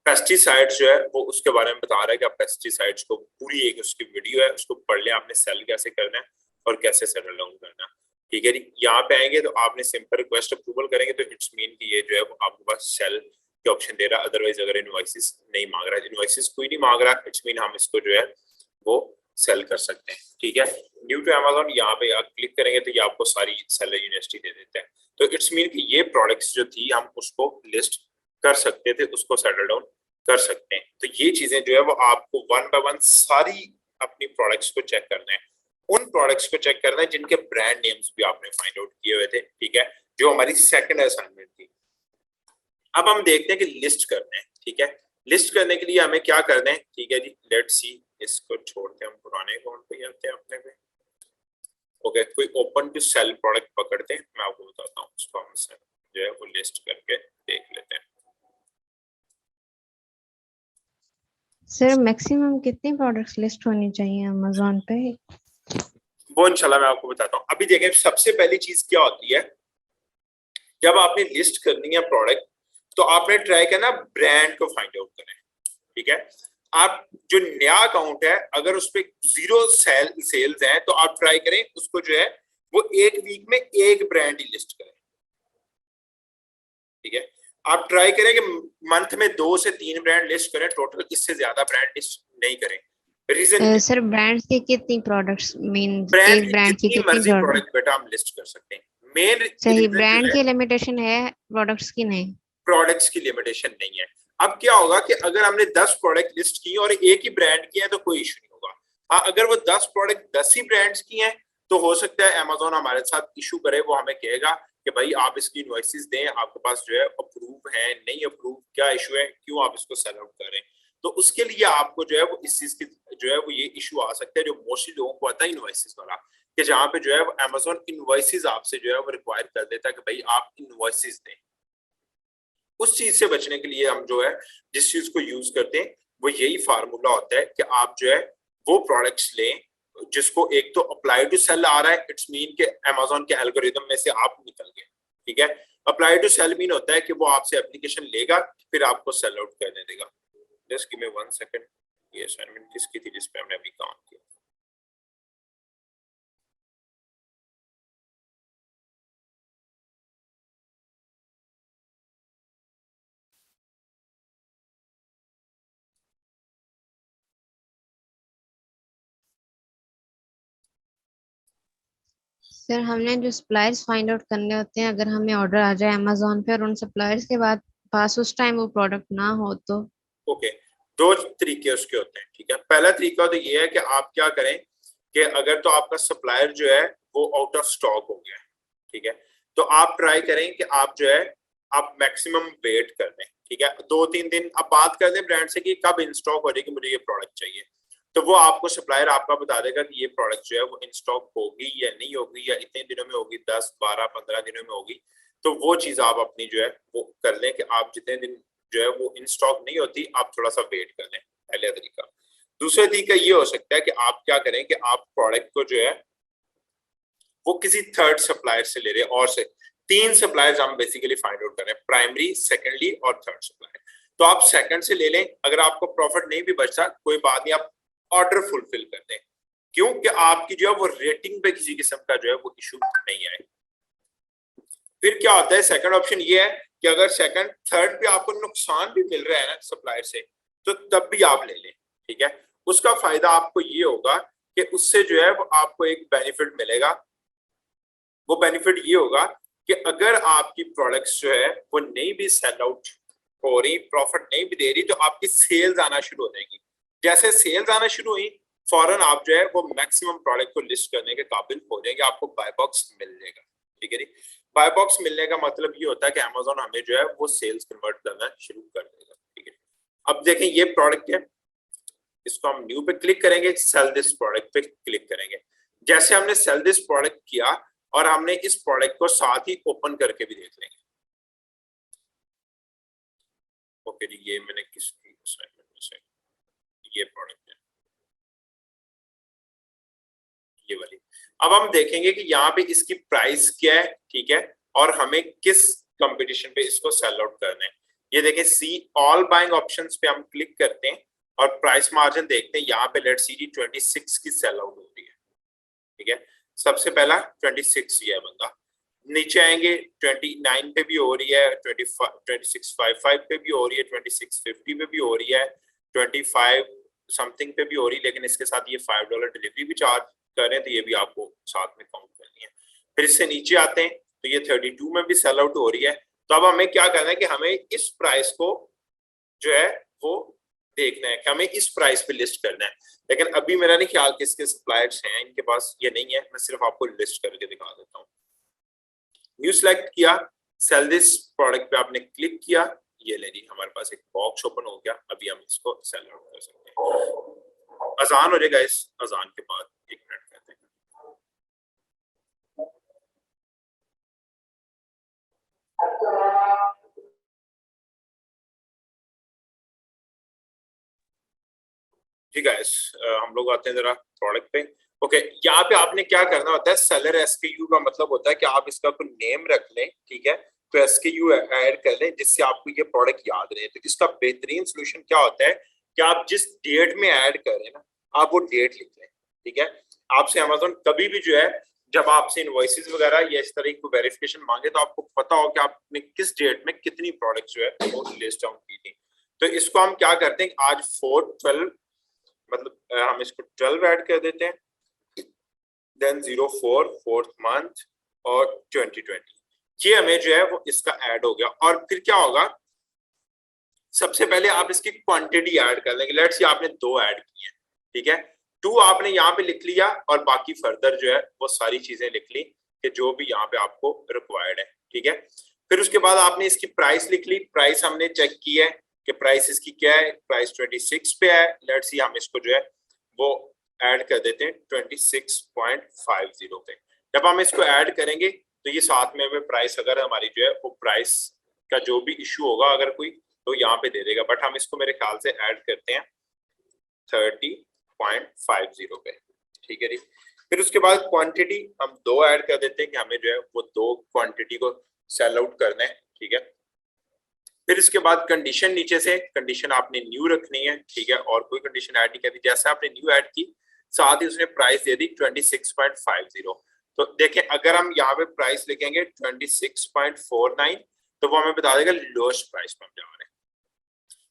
पेस्टिसाइड्स जो है वो उसके बारे में बता रहा है कि आप पेस्टिसाइड्स को पूरी एक उसकी वीडियो है, उसको पढ़ लें, आपने सेल कैसे करना है और कैसे सेटल डाउन करना है, ठीक है। यहाँ पे आएंगे तो आपने सिंपल रिक्वेस्ट अप्रूवल करेंगे तो इट्स मीन कि ये जो है वो आपके पास सेल के ऑप्शन दे रहा है। अदरवाइज अगर इनवॉइसेस नहीं मांग रहा है, इनवॉइसेस कोई नहीं मांग रहा, इट्स मीन हम इसको जो है वो सेल कर सकते हैं, ठीक है। न्यू टू अमेज़न यहाँ पे आप क्लिक करेंगे तो ये आपको सारी सेलर यूनिवर्सिटी दे देते हैं। तो इट्स मीन कि ये प्रोडक्ट्स जो थी हम उसको लिस्ट कर सकते थे, उसको सेटल डाउन कर सकते हैं। तो ये चीजें जो है वो आपको वन बाय वन सारी अपनी प्रोडक्ट्स को चेक करना है, उन प्रोडक्ट्स को चेक करना है जिनके ब्रांड नेम्स भी आपने फाइंड आउट किए हुए थे, ठीक है, जो हमारी सेकंड असाइनमेंट थी। अब हम देखते हैं कि लिस्ट करना है, ठीक है। लिस्ट करने के लिए हमें क्या करना है, ठीक है जी, लेट्स सी, इसको छोड़ते हम पुराने अकाउंट पे आते हैं अपने पे। ओके, कोई ओपन टू सेल प्रोडक्ट पकड़ते हैं, मैं आपको बताता हूँ, उसको हम जो है वो लिस्ट करके देख लेते हैं। सर मैक्सिमम कितनी प्रोडक्ट्स लिस्ट होनी चाहिए अमेज़न पे? वो इंशाल्लाह मैं आपको बताता हूँ। अभी देखें सबसे पहली चीज क्या होती है, जब आपने लिस्ट करनी है प्रोडक्ट तो आपने ट्राई करना ब्रांड को फाइंड आउट करें, ठीक है। आप जो नया अकाउंट है अगर उस पर 0 सेल्स हैं तो आप ट्राई करें उसको जो है वो एक वीक में एक ब्रांड ही लिस्ट करें, ठीक है। आप ट्राई करें कि मंथ में 2 से 3 ब्रांड लिस्ट करें टोटल, इससे ज्यादा ब्रांड लिस्ट नहीं करें। रीजन सर ब्रांड्स की कितनी प्रोडक्ट्स मीन ब्रांड एक ब्रांड की जितनी कितनी मर्जी प्रोडक्ट? प्रोडक्ट बेटा हम लिस्ट कर सकते हैं। मेन सही, ब्रांड की लिमिटेशन है, प्रोडक्ट्स की नहीं। प्रोडक्ट्स की लिमिटेशन नहीं है। अब क्या होगा कि अगर हमने 10 प्रोडक्ट लिस्ट की और एक ही ब्रांड की है तो कोई इशू नहीं होगा। हाँ, अगर वो 10 प्रोडक्ट 10 ही ब्रांड्स की हैं तो हो सकता है अमेज़न हमारे साथ इशू करे, वो हमें कहेगा कि भाई आप इसकी इनवॉइसेस दें, आपके पास जो है अप्रूव है नहीं अप्रूव, क्या इशू है, क्यों आप इसको सेल आउट करें। तो उसके लिए आपको जो है वो इस चीज की जो है वो ये इशू आ सकता है जो मोस्टली लोगों को आता है इनवॉइसेस वाला, कि जहाँ पे जो है वो अमेज़न इनवॉइसेस आपसे जो है वो रिक्वायर कर देता है कि भाई आप इनवॉइसेस दें। उस चीज से बचने के लिए हम जो है जिस चीज को यूज करते हैं वो यही फार्मूला होता है कि आप जो है वो प्रोडक्ट्स लें जिसको एक तो अप्लाई टू सेल आ रहा है, इट्स मीन के अमेज़न के एल्गोरिथम में से आप निकल गए, ठीक है। अप्लाई टू सेल मीन होता है कि वो आपसे एप्लीकेशन लेगा फिर आपको सेल आउट करने देगा। जस्ट गिव मी 1 सेकंड, ये असाइनमेंट किसकी थी जिस पे हमने अभी काम किया? सर हमने जो सप्लायर्स फाइंड आउट करने होते हैं, अगर हमें ऑर्डर आ जाए अमेज़न पे और उन सप्लायर्स के बाद पास उस टाइम वो प्रोडक्ट ना हो तो? ओके, 2 तरीके उसके होते हैं, ठीक है। पहला तरीका तो ये है कि आप क्या करें कि अगर तो आपका सप्लायर जो है वो आउट ऑफ स्टॉक हो गया है, ठीक है, तो आप ट्राई करें कि आप जो है आप मैक्सिमम वेट कर दें, ठीक है, 2-3 दिन आप बात कर दें ब्रांड से कि कब इन स्टॉक हो जाएगी, मुझे ये प्रोडक्ट चाहिए, तो वो आपको सप्लायर आपका बता देगा कि ये प्रोडक्ट जो है वो इन स्टॉक होगी या नहीं होगी, या इतने दिनों में होगी, 10, 12, 15 दिनों में होगी। तो वो चीज आप अपनी जो है वो कर लें कि आप जितने दिन जो है वो इन स्टॉक नहीं होती आप थोड़ा सा वेट कर लें, पहला तरीका। दूसरा तरीका ये हो सकता है कि आप क्या करें कि आप प्रोडक्ट को जो है वो किसी थर्ड सप्लायर से ले रहे हैं, और से 3 सप्लायर्स हम बेसिकली फाइंड आउट कर रहे हैं, प्राइमरी, सेकेंडली और थर्ड सप्लायर। तो आप सेकंड से ले लें, अगर आपको प्रॉफिट नहीं भी बचता कोई बात नहीं, आप ऑर्डर फुलफिल कर दें, क्योंकि आपकी जो है वो रेटिंग पे किसी किस्म का जो है वो इशू नहीं आए। फिर क्या होता है, सेकंड ऑप्शन ये है कि अगर सेकंड थर्ड पे आपको नुकसान भी मिल रहा है ना सप्लायर से तो तब भी आप ले लें, ठीक है। उसका फायदा आपको ये होगा कि उससे जो है वो आपको एक बेनिफिट मिलेगा। वो बेनिफिट ये होगा कि अगर आपकी प्रोडक्ट्स जो है वो नहीं भी सेल आउट हो रही, प्रॉफिट नहीं भी दे रही, तो आपकी सेल्स आना शुरू हो जाएगी। जैसे सेल्स आना शुरू हुई फौरन आप जो है वो मैक्सिमम प्रोडक्ट को लिस्ट करने के काबिल हो जाएंगे, आपको बाय बॉक्स मिल जाएगा, ठीक है जी। बाय बॉक्स मिलने का मतलब ये होता है कि अमेज़न हमें जो है वो सेल्स कन्वर्ट करना शुरू कर देगा, ठीक है। अब देखें ये प्रोडक्ट है, इसको हम न्यू पे क्लिक करेंगे, सेल दिस प्रोडक्ट पे क्लिक करेंगे। जैसे हमने सेल दिस प्रोडक्ट किया और हमने इस प्रोडक्ट को साथ ही ओपन करके भी देख लेंगे। ओके जी, ये मैंने किसकी ये प्रोडक्ट है, ये वाली। अब हम देखेंगे कि यहाँ पे इसकी प्राइस क्या है, ठीक है, और हमें किस कंपटीशन पे इसको सेल आउट करना है। ये देखें, सी ऑल बाइंग ऑप्शंस पे हम क्लिक करते हैं और प्राइस मार्जिन देखते हैं। यहाँ पे लेट्स सी 26 की सेल आउट हो रही है, ठीक है। सबसे पहला 26 ही है बंदा। नीचे आएंगे 29 पे भी हो रही है, 2655 पे भी हो रही है, 2650 पे भी हो रही है, 25 समथिंग पे भी हो रही है, लेकिन इसके साथ ये $5 डिलीवरी भी चार्ज कर रहे हैं, तो ये भी आपको साथ में काउंट करनी है। फिर इससे नीचे आते हैं तो ये 32 में भी सेल आउट हो रही है। तो अब हमें क्या करना है कि हमें इस प्राइस को जो है वो देखना है कि हमें इस प्राइस पे लिस्ट करना है। लेकिन अभी मेरा नहीं ख्याल किसके सप्लायर्स हैं, इनके पास ये नहीं है। मैं सिर्फ आपको लिस्ट करके दिखा देता हूँ। न्यू सेलेक्ट किया, सेल दिस प्रोडक्ट पे आपने क्लिक किया, ये ले जी हमारे पास एक बॉक्स ओपन हो गया। अभी हम इसको सेल आउट कर सकते हैं। अजान हो जाएगा, इस अजान के बाद 1 मिनट कहते हैं। जी गाइस, हम लोग आते हैं जरा प्रोडक्ट पे। ओके, यहाँ पे आपने क्या करना होता है, सेलर एसकेयू का मतलब होता है कि आप इसका कोई नेम रख लें, ठीक है, तो एसकेयू ऐड कर लें जिससे आपको ये प्रोडक्ट याद रहे। तो इसका बेहतरीन सोल्यूशन क्या होता है कि आप जिस डेट में ऐड करें ना, आप वो डेट लिख लें, ठीक है। आपसे अमेज़न कभी भी जो है जब आपसे इनवॉइसेस वगैरह या इस तरह की वेरिफिकेशन मांगे तो आपको पता हो कि आपने किस डेट में कितनी प्रोडक्ट जो है वो लिस्ट डाउन की थी। तो इसको हम क्या करते हैं, आज 4/12 मतलब हम इसको 12 ऐड कर देते हैं, देन 04 4th मंथ और 2020, ये हमें जो है वो इसका ऐड हो गया। और फिर क्या होगा, सबसे पहले आप इसकी क्वांटिटी ऐड कर लेंगे। लेट्स से आपने 2 ऐड की हैं, ठीक है, 2 आपने यहाँ पे लिख लिया और बाकी फर्दर जो है वो सारी चीजें लिख ली कि जो भी यहाँ पे आपको रिक्वायर्ड है, ठीक है। फिर उसके बाद आपने इसकी प्राइस लिख ली। प्राइस हमने चेक की है कि प्राइस इसकी क्या है, प्राइस 26 पे है। लेट्स सी हम इसको जो है वो ऐड कर देते हैं 26.50 पे। जब हम इसको ऐड करेंगे तो ये साथ में हमें प्राइस, अगर हमारी जो है वो प्राइस का जो भी इशू होगा अगर कोई, तो यहाँ पे दे देगा। बट हम इसको मेरे ख्याल से ऐड करते हैं 30.50 पे, ठीक है जी। फिर उसके बाद क्वांटिटी हम 2 ऐड कर देते हैं कि हमें जो है वो 2 क्वांटिटी को सेल आउट करना है, ठीक है। फिर इसके बाद कंडीशन, नीचे से कंडीशन आपने न्यू रखनी है, ठीक है, और कोई कंडीशन ऐड नहीं करनी। जैसे आपने न्यू ऐड की, साथ ही उसने प्राइस दे दी 26.50। तो देखें, अगर हम यहाँ पे प्राइस लिखेंगे 26.49 तो वो हमें बता देगा लोएस्ट प्राइस पे हम जा रहे हैं।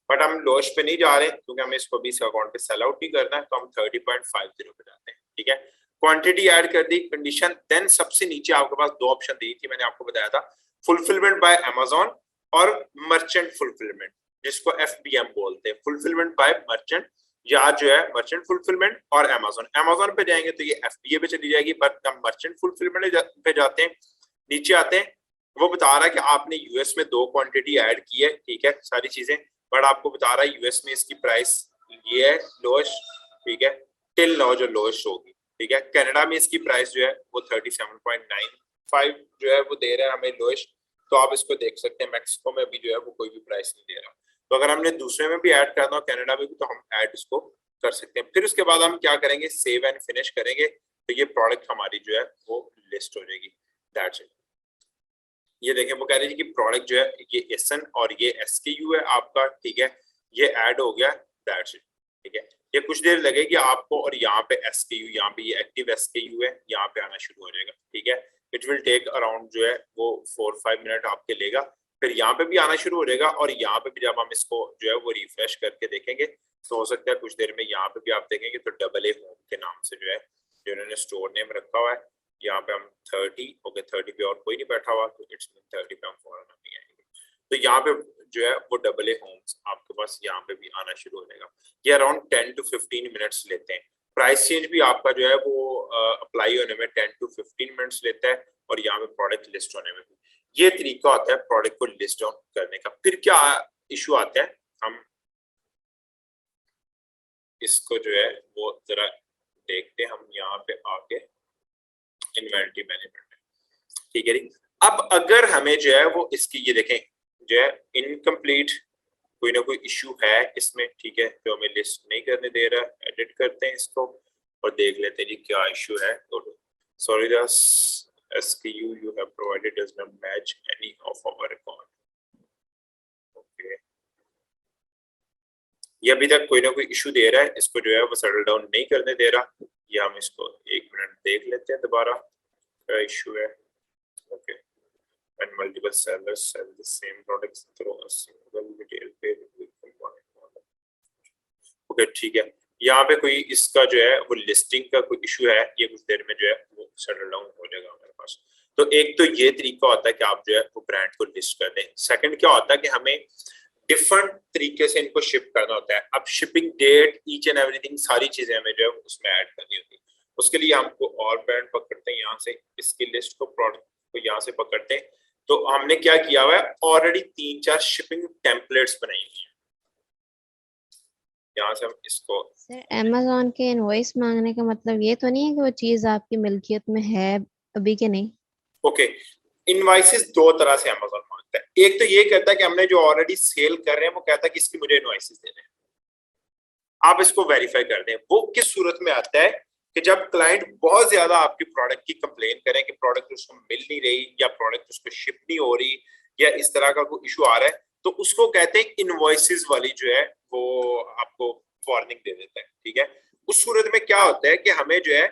बट हम लोएस्ट पे नहीं जा रहे क्योंकि हमें इसको भी इस अकाउंट पे सेल आउट नहीं करना है, तो हम 30.50 पे जाते हैं, ठीक है। क्वांटिटी ऐड कर दी, कंडीशन, देन सबसे नीचे आपके पास 2 ऑप्शन दी थी, मैंने आपको बताया था, फुलफिलमेंट बाय अमेज़न और मर्चेंट फुलफिलमेंट, जिसको FBM बोलते हैं, फुलफिलमेंट बाय मर्चेंट, या जो है मर्चेंट फुलफिलमेंट और अमेज़न पे जाएंगे तो ये FBA पे चली जाएगी। बट हम मर्चेंट फुलफिलमेंट पे जाते हैं, नीचे आते हैं, वो बता रहा है कि आपने US में 2 क्वांटिटी ऐड की है, ठीक है, सारी चीजें। बट आपको बता रहा है US में इसकी प्राइस ये है लोएस्ट, ठीक है, टिल नाउ जो लोएस्ट होगी, ठीक है। कनाडा में इसकी प्राइस जो है वो 37.95 जो है वो दे रहा है हमें लोएस्ट। तो आप इसको देख सकते हैं, मैक्सिको में भी जो है वो कोई भी प्राइस नहीं दे रहा। तो अगर हमने दूसरे में भी ऐड करना हो, कनाडा में भी, तो हम ऐड इसको कर सकते हैं। फिर उसके बाद हम क्या करेंगे, सेव एंड फिनिश करेंगे, तो ये प्रोडक्ट हमारी जो है वो लिस्ट हो जाएगी। That's it. ये देखें, वो कह रही है कि प्रोडक्ट जो है ये SN और ये SKU है आपका, ठीक है, ये ऐड हो गया। दैट्स इट, ठीक है। ये कुछ देर लगेगी आपको, और यहाँ पे SKU, यहाँ पे ये एक्टिव SKU है, यहाँ पे आना शुरू हो जाएगा, ठीक है। इट विल टेक अराउंड जो है वो 4-5 मिनट आपके लेगा। फिर यहाँ पे भी आना शुरू हो जाएगा, और यहाँ पे भी जब हम इसको जो है वो रिफ्रेश करके देखेंगे तो हो सकता है कुछ देर में यहाँ पे भी आप देखेंगे तो AA होम के नाम से जो है जो इन्होंने स्टोर नेम रखा हुआ है, यहाँ पे हम 30, ओके 30 पे और कोई नहीं बैठा हुआ, तो इट्स 30 पे हम फौरन नहीं आएंगे। तो यहाँ पे जो है वो AA होम्स आपके पास यहाँ पे भी आना शुरू हो जाएगा। ये अराउंड 10 to 15 मिनट्स लेते हैं। प्राइस चेंज भी आपका जो है वो अप्लाई होने में 10 to 15 मिनट्स लेता है, और यहाँ पे प्रोडक्ट लिस्ट होने में भी। ये तरीका होता है प्रोडक्ट को लिस्ट डाउन करने का। फिर क्या इशू आता है, हम इसको जो है वो जरा देखते हैं हम यहाँ पे आके इन्वेंटरी मैनेजमेंट, ठीक है जी। अब अगर हमें जो है वो इसकी ये देखें जो है इनकम्प्लीट कोई ना कोई इशू है इसमें, ठीक है, जो हमें लिस्ट नहीं करने दे रहा, एडिट करते हैं इसको और देख लेते हैं जी क्या इशू है। Sorry the SKU you have provided does not match any of our record। Okay, ये अभी तक कोई ना कोई इशू दे रहा है, इसको जो है वो सेटल डाउन नहीं करने दे रहा। ये हम इसको 1 मिनट देख लेते हैं दोबारा क्या इशू है। Okay, when multiple sellers sell the same products through a single retail page with component model। Okay, ठीक है, यहाँ पे कोई इसका जो है वो लिस्टिंग का कोई इशू है, ये कुछ देर में जो है वो सेटल डाउन हो जाएगा हमारे पास। तो एक तो ये तरीका होता है कि आप जो है वो ब्रांड को लिस्ट कर दें। सेकंड क्या होता है कि हमें डिफरेंट तरीके से इनको शिप करना होता है। अब shipping date, each and everything, सारी चीजें हमें जो है उसमें ऐड करनी होती है। उसके लिए हमको और ब्रांड पकड़ते हैं, यहाँ से इसकी लिस्ट को, प्रोडक्ट को यहाँ से पकड़ते हैं। तो हमने क्या किया हुआ है, ऑलरेडी 3-4 शिपिंग टेम्पलेट्स बनाई हुई हैं। यहाँ से हम इसको, सर अमेज़न के इनवॉइस मांगने का मतलब ये तो नहीं है कि वो चीज आपकी मिल्कियत में है अभी के नहीं? ओके, इनवॉइसेस 2 तरह से अमेज़न मांगता है। एक तो ये कहता है कि हमने जो ऑलरेडी सेल कर रहे हैं वो कहता है कि इसकी मुझे इनवॉइसेस देने हैं, आप इसको वेरीफाई कर दें। वो किस सूरत में आता है कि जब क्लाइंट बहुत ज्यादा आपकी प्रोडक्ट की कंप्लेन करें कि प्रोडक्ट उसको मिल नहीं रही या प्रोडक्ट उसको शिप नहीं हो रही या इस तरह का कोई इशू आ रहा है, तो उसको कहते हैं इनवॉइसेस वाली जो है वो आपको वार्निंग दे देता है, ठीक है। उस सूरत में क्या होता है कि हमें जो है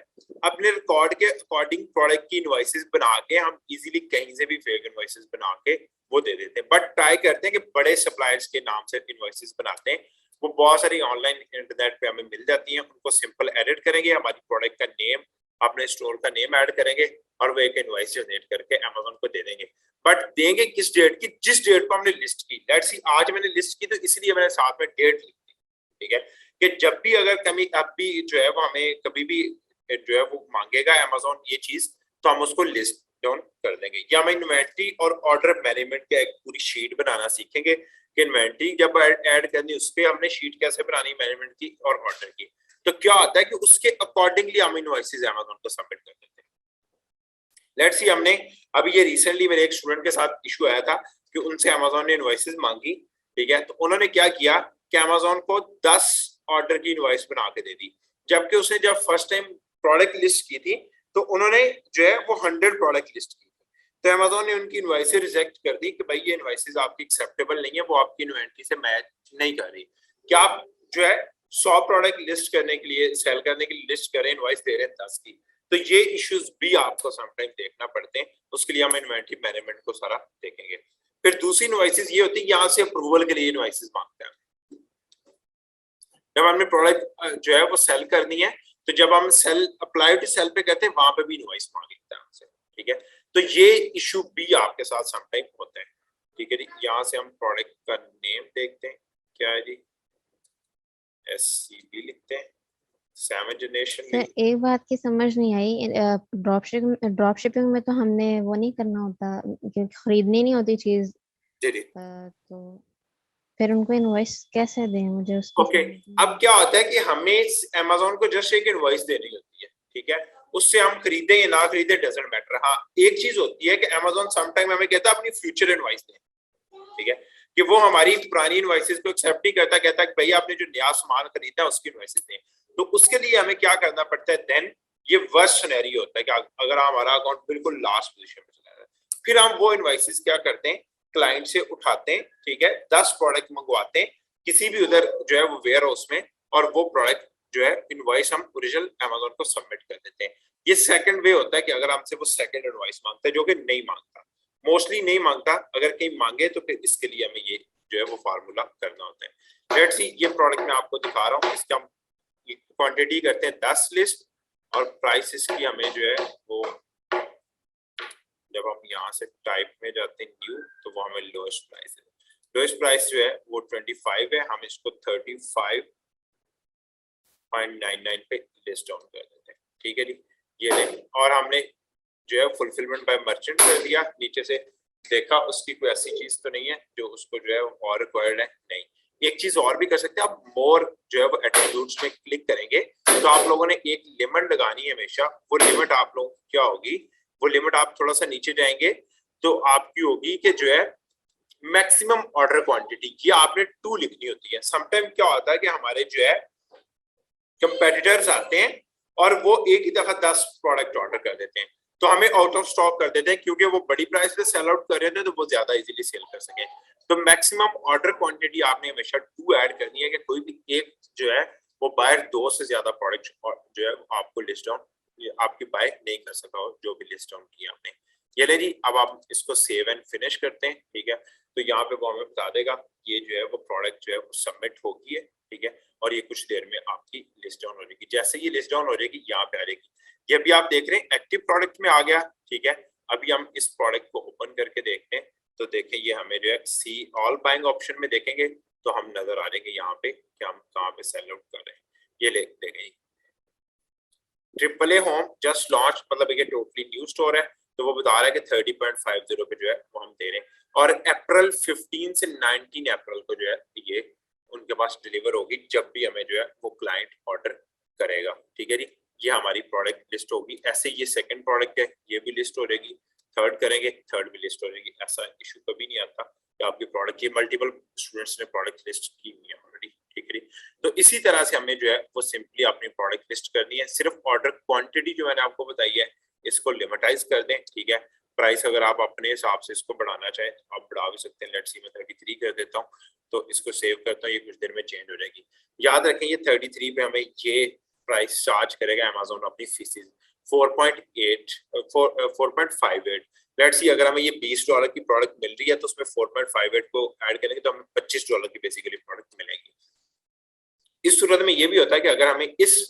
अपने रिकॉर्ड के अकॉर्डिंग प्रोडक्ट की इनवॉइसेस बना के हम इजीली कहीं से भी फेक इनवॉइसेस बना के वो दे देते हैं। बट ट्राई करते हैं कि बड़े सप्लायर्स के नाम से इनवॉइसेस बनाते हैं, वो बहुत सारी ऑनलाइन इंटरनेट पे हमें मिल जाती हैं। उनको सिंपल एडिट करेंगे, हमारी प्रोडक्ट का नेम, अपने स्टोर का नेम ऐड करेंगे और वो एक इनवॉइस जनरेट करके अमेज़न को दे देंगे। बट देंगे किस डेट की, जिस डेट को हमने लिस्ट की। लेट्स सी आज मैंने लिस्ट की तो इसलिए मैंने साथ में डेट लिख दी, ठीक है, कि जब भी अगर कभी अब भी जो है वो हमें कभी भी जो है वो मांगेगा अमेज़न ये चीज, तो हम उसको लिस्ट डाउन कर देंगे। या हम इन्वेंटरी और ऑर्डर मैनेजमेंट का एक पूरी शीट बनाना सीखेंगे कि इन्वेंटरी जब ऐड करनी उस पर हमने शीट कैसे बनानी मैनेजमेंट की और ऑर्डर की। तो क्या होता है कि उसके अकॉर्डिंगली हम इनवॉइसेस अमेज़न को सबमिट कर देते हैं। लेट्स सी हमने अभी ये रिसेंटली मेरे एक स्टूडेंट के साथ इशू आया था कि उनसे अमेज़न ने इनवॉइसेस मांगी, ठीक है, तो उन्होंने क्या किया कि अमेज़न को 10 ऑर्डर की इनवॉइस बना के दे दी, जबकि उसने जब फर्स्ट टाइम प्रोडक्ट लिस्ट की थी तो उन्होंने जो है वो 100 प्रोडक्ट लिस्ट की। तो अमेज़न ने उनकी इनवॉइसेस रिजेक्ट कर दी कि भाई ये इनवॉइसेस आपकी एक्सेप्टेबल नहीं है, वो आपकी इन्वेंटरी से मैच नहीं कर रही। क्या आप जो है 100 प्रोडक्ट लिस्ट करने के लिए, सेल करने के लिए लिस्ट करें, इनवॉइस दे रहे हैं 10 की, तो ये इश्यूज भी आपको समटाइम देखना पड़ते हैं। उसके लिए हम इन्वेंटरी मैनेजमेंट को सारा देखेंगे। फिर दूसरी इनवॉइसेस ये होती है, यहाँ से अप्रूवल के लिए इनवॉइसेस मांगते हैं। जब हमने प्रोडक्ट जो है वो सेल करनी है, तो जब हम सेल अप्लाई टू सेल पे कहते हैं वहां पे भी इनवॉइस मांग लेते हैं हमसे, ठीक है। तो ये इशू भी आपके साथ समटाइम होता है, ठीक है जी। यहाँ से हम प्रोडक्ट का नेम देखते हैं, क्या है जी, SCB लिखते हैं, 7 जनरेशन। सर एक बात की समझ नहीं आई, ड्रॉप शिपिंग में तो हमने वो नहीं करना होता, खरीदनी नहीं होती चीज, जी जी, तो फिर उनको इनवॉइस कैसे दें मुझे उसको? ओके, अब क्या होता है कि हमें अमेज़न को जस्ट एक इनवॉइस देनी होती है, ठीक है, उससे हम खरीदे या ना खरीदे डजंट मैटर। हाँ, एक चीज होती है कि अमेज़न समटाइम हमें कहता है अपनी फ्यूचर इनवॉइस दें, ठीक है, कि वो हमारी पुरानी इनवॉइसेस को एक्सेप्ट ही करता, कहता है कि भैया आपने जो नया सामान खरीदा है उसकी इनवॉइसेस दें। तो उसके लिए हमें क्या करना पड़ता है, देन ये वर्स्ट सिनेरियो होता है कि अगर हमारा अकाउंट बिल्कुल लास्ट पोजीशन में चला जाए, फिर हम वो इनवॉइसेस क्या करते हैं, क्लाइंट से उठाते हैं, ठीक है, 10 प्रोडक्ट मंगवाते हैं किसी भी उधर जो है वो वेयर हाउस में, और वो प्रोडक्ट जो है इनवॉइस हम ओरिजिनल अमेज़न को सबमिट कर देते हैं। ये सेकंड वे होता है कि अगर हमसे वो सेकंड इनवॉइस मांगता है, जो कि नहीं मांगता, मोस्टली नहीं मांगता, अगर कहीं मांगे तो फिर इसके लिए हमें ये जो है वो फार्मूला करना होता है। लेट्स सी ये प्रोडक्ट मैं आपको दिखा रहा हूँ, इसका हम क्वांटिटी करते हैं 10 लिस्ट, और प्राइस इसकी हमें जो है वो, जब हम यहाँ से टाइप में जाते हैं न्यू, तो वो हमें लोएस्ट प्राइस है। लोएस्ट प्राइस जो है वो 25 है, हम इसको 35.99 पे लिस्ट डाउन कर देते हैं, ठीक है जी। ये लें, और हमने जो है फुलफिलमेंट बाय मर्चेंट कर दिया, नीचे से देखा उसकी कोई ऐसी चीज तो नहीं है जो उसको जो है और रिक्वायर्ड है, नहीं। एक चीज और भी कर सकते हैं आप, मोर जो है वो एट्रीब्यूट्स में क्लिक करेंगे तो आप लोगों ने एक लिमिट लगानी है हमेशा। वो लिमिट आप लोगों की क्या होगी, वो लिमिट आप थोड़ा सा नीचे जाएंगे तो आपकी होगी कि जो है मैक्सिमम ऑर्डर क्वांटिटी, ये आपने 2 लिखनी होती है। समटाइम क्या होता है कि हमारे जो है कंपेटिटर्स आते हैं और वो एक ही दफा 10 प्रोडक्ट ऑर्डर कर देते हैं, तो हमें आउट ऑफ स्टॉक कर देते हैं क्योंकि वो बड़ी प्राइस पे सेल आउट कर रहे थे तो वो ज्यादा इजीली सेल कर सके। तो मैक्सिमम ऑर्डर क्वांटिटी आपने हमेशा 2 ऐड करनी है कि कोई भी एक जो है वो बायर 2 से ज्यादा प्रोडक्ट जो है आपको लिस्ट डाउन आपकी बाय नहीं कर सका हो जो भी लिस्ट डाउन किया आपने। ये ले जी, अब आप इसको सेव एंड फिनिश करते हैं, ठीक है। तो यहाँ पे वो हमें बता देगा ये जो है वो प्रोडक्ट जो है वो सबमिट हो गई है, ठीक है, और ये कुछ देर में आपकी लिस्ट डाउन हो जाएगी। जैसे ये लिस्ट डाउन हो जाएगी यहाँ पे आ जाएगी, ये भी आप देख रहे हैं एक्टिव प्रोडक्ट में आ गया, ठीक है। अभी हम इस प्रोडक्ट को ओपन करके देखते हैं तो देखें ये हमें जो है सी ऑल बाइंग ऑप्शन में देखेंगे तो हम नजर आ जाएंगे यहाँ पे कि हम कहाँ पे सेल आउट कर रहे हैं। ये ले देखें AAA होम जस्ट लॉन्च, मतलब ये टोटली न्यू स्टोर है तो वो बता रहा है कि 30.50 पे जो है वो हम दे रहे हैं और अप्रैल 15 से 19 अप्रैल को जो है ये उनके पास डिलीवर होगी जब भी हमें जो है वो क्लाइंट ऑर्डर करेगा, ठीक है जी। ये हमारी प्रोडक्ट लिस्ट होगी। ऐसे ये सेकंड प्रोडक्ट है, ये भी लिस्ट हो जाएगी, थर्ड करेंगे थर्ड भी लिस्ट हो जाएगी। ऐसा इशू कभी नहीं आता कि आपकी प्रोडक्ट, ये मल्टीपल स्टूडेंट्स ने प्रोडक्ट लिस्ट की हुई है ऑलरेडी, ठीक है। तो इसी तरह से हमें जो है वो सिंपली अपनी प्रोडक्ट लिस्ट करनी है। सिर्फ ऑर्डर क्वांटिटी जो मैंने आपको बताई है इसको लिमिटाइज कर दें, ठीक है। प्राइस अगर आप अपने हिसाब से इसको बढ़ाना चाहें आप बढ़ा भी सकते हैं। लेट्स सी मैं 33 कर देता हूँ तो इसको सेव करता हूँ, ये कुछ देर में चेंज हो जाएगी। याद रखें ये 33 पे हमें ये प्राइस चार्ज करेगा अमेज़न अपनी फीसिस 4.58। लेट्स सी अगर हमें ये $20 की प्रोडक्ट मिल रही है तो उसमें 4.58 को ऐड करेंगे तो हमें $25 की बेसिकली प्रोडक्ट मिलेगी। इस सूरत में ये भी होता है कि अगर हमें इस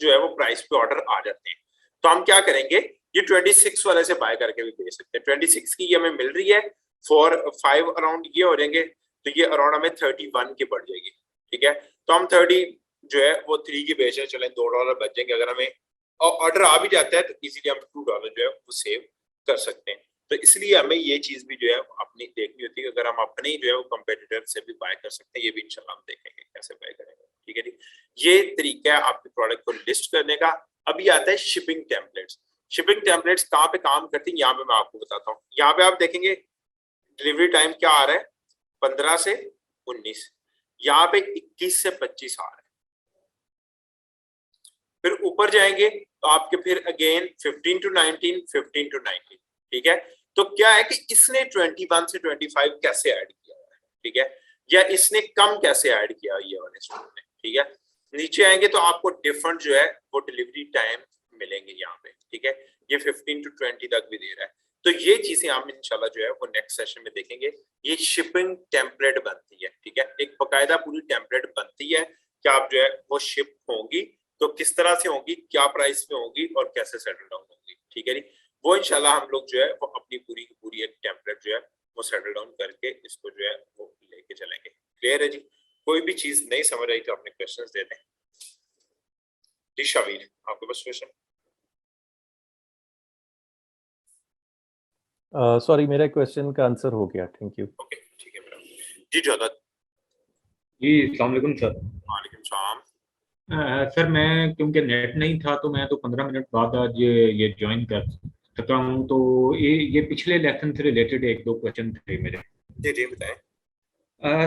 जो है वो प्राइस पे ऑर्डर आ जाते हैं तो हम क्या करेंगे, ये 26 वाले से बाय करके भी भेज सकते हैं। 26 की ये हमें मिल रही है 4-5 अराउंड ये हो जाएंगे तो ये अराउंड हमें 31 की पड़ जाएगी, ठीक है। तो हम 30 जो है वो 3 की बेच रहे, चलें $2 बच जाएंगे। अगर हमें ऑर्डर आ भी जाता है तो इजीली हम $2 जो है वो सेव कर सकते हैं। तो इसलिए हमें ये चीज भी जो है अपनी देखनी होती है कि अगर हम अपने ही जो है वो कंपेटिटर से भी बाय कर सकते हैं। ये भी इंशाल्लाह हम देखेंगे कैसे बाय करेंगे, ठीक है जी। ये तरीका है आपकी प्रोडक्ट को लिस्ट करने का। अभी आता है शिपिंग टेम्पलेट्स। शिपिंग टेम्पलेट्स कहाँ पे काम करती है यहाँ पे मैं आपको बताता हूँ। यहाँ पे आप देखेंगे डिलीवरी टाइम क्या आ रहा है 15 से 19, यहाँ पे 21 से 25 आ रहा है। फिर ऊपर जाएंगे तो आपके फिर अगेन 15 to 19, 15 to 19, ठीक है। तो क्या है कि इसने 21 से 25 कैसे ऐड किया है, ठीक है, या इसने कम कैसे ऐड किया ये वाले स्टूडेंट ने, ठीक है। नीचे आएंगे तो आपको डिफरेंट जो है वो डिलीवरी टाइम मिलेंगे यहाँ पे, ठीक है। ये 15 to 20 तक भी दे रहा है। तो ये चीजें हम इंशाल्लाह जो है वो नेक्स्ट सेशन में देखेंगे। ये शिपिंग टेम्पलेट बनती है, ठीक है, एक बकायदा पूरी टेम्पलेट बनती है कि आप जो है वो शिप होंगी तो किस तरह से होंगी, क्या प्राइस पे होंगी और कैसे सेटल डाउन होंगी, ठीक है जी। वो इंशाल्लाह हम लोग जो है वो अपनी पूरी की पूरी एक टेम्पलेट जो है वो सेटल डाउन करके इसको जो है वो लेके चलेंगे। क्लियर है जी। कोई भी चीज नहीं समझ आई तो अपने क्वेश्चंस दे दें जी। शावीर आपके पास क्वेश्चन? सॉरी मेरा क्वेश्चन का आंसर हो गया, थैंक यू। ओके ठीक है मेरा जी। जौदत जी अस्सलाम वालेकुम सर। वालेकुम सलाम। सर मैं क्योंकि नेट नहीं था तो मैं तो 15 मिनट बाद आज ये ज्वाइन कर सका हूँ। तो ये पिछले लेसन से रिलेटेड 1-2 क्वेश्चन थे मेरे। जी जी बताएं।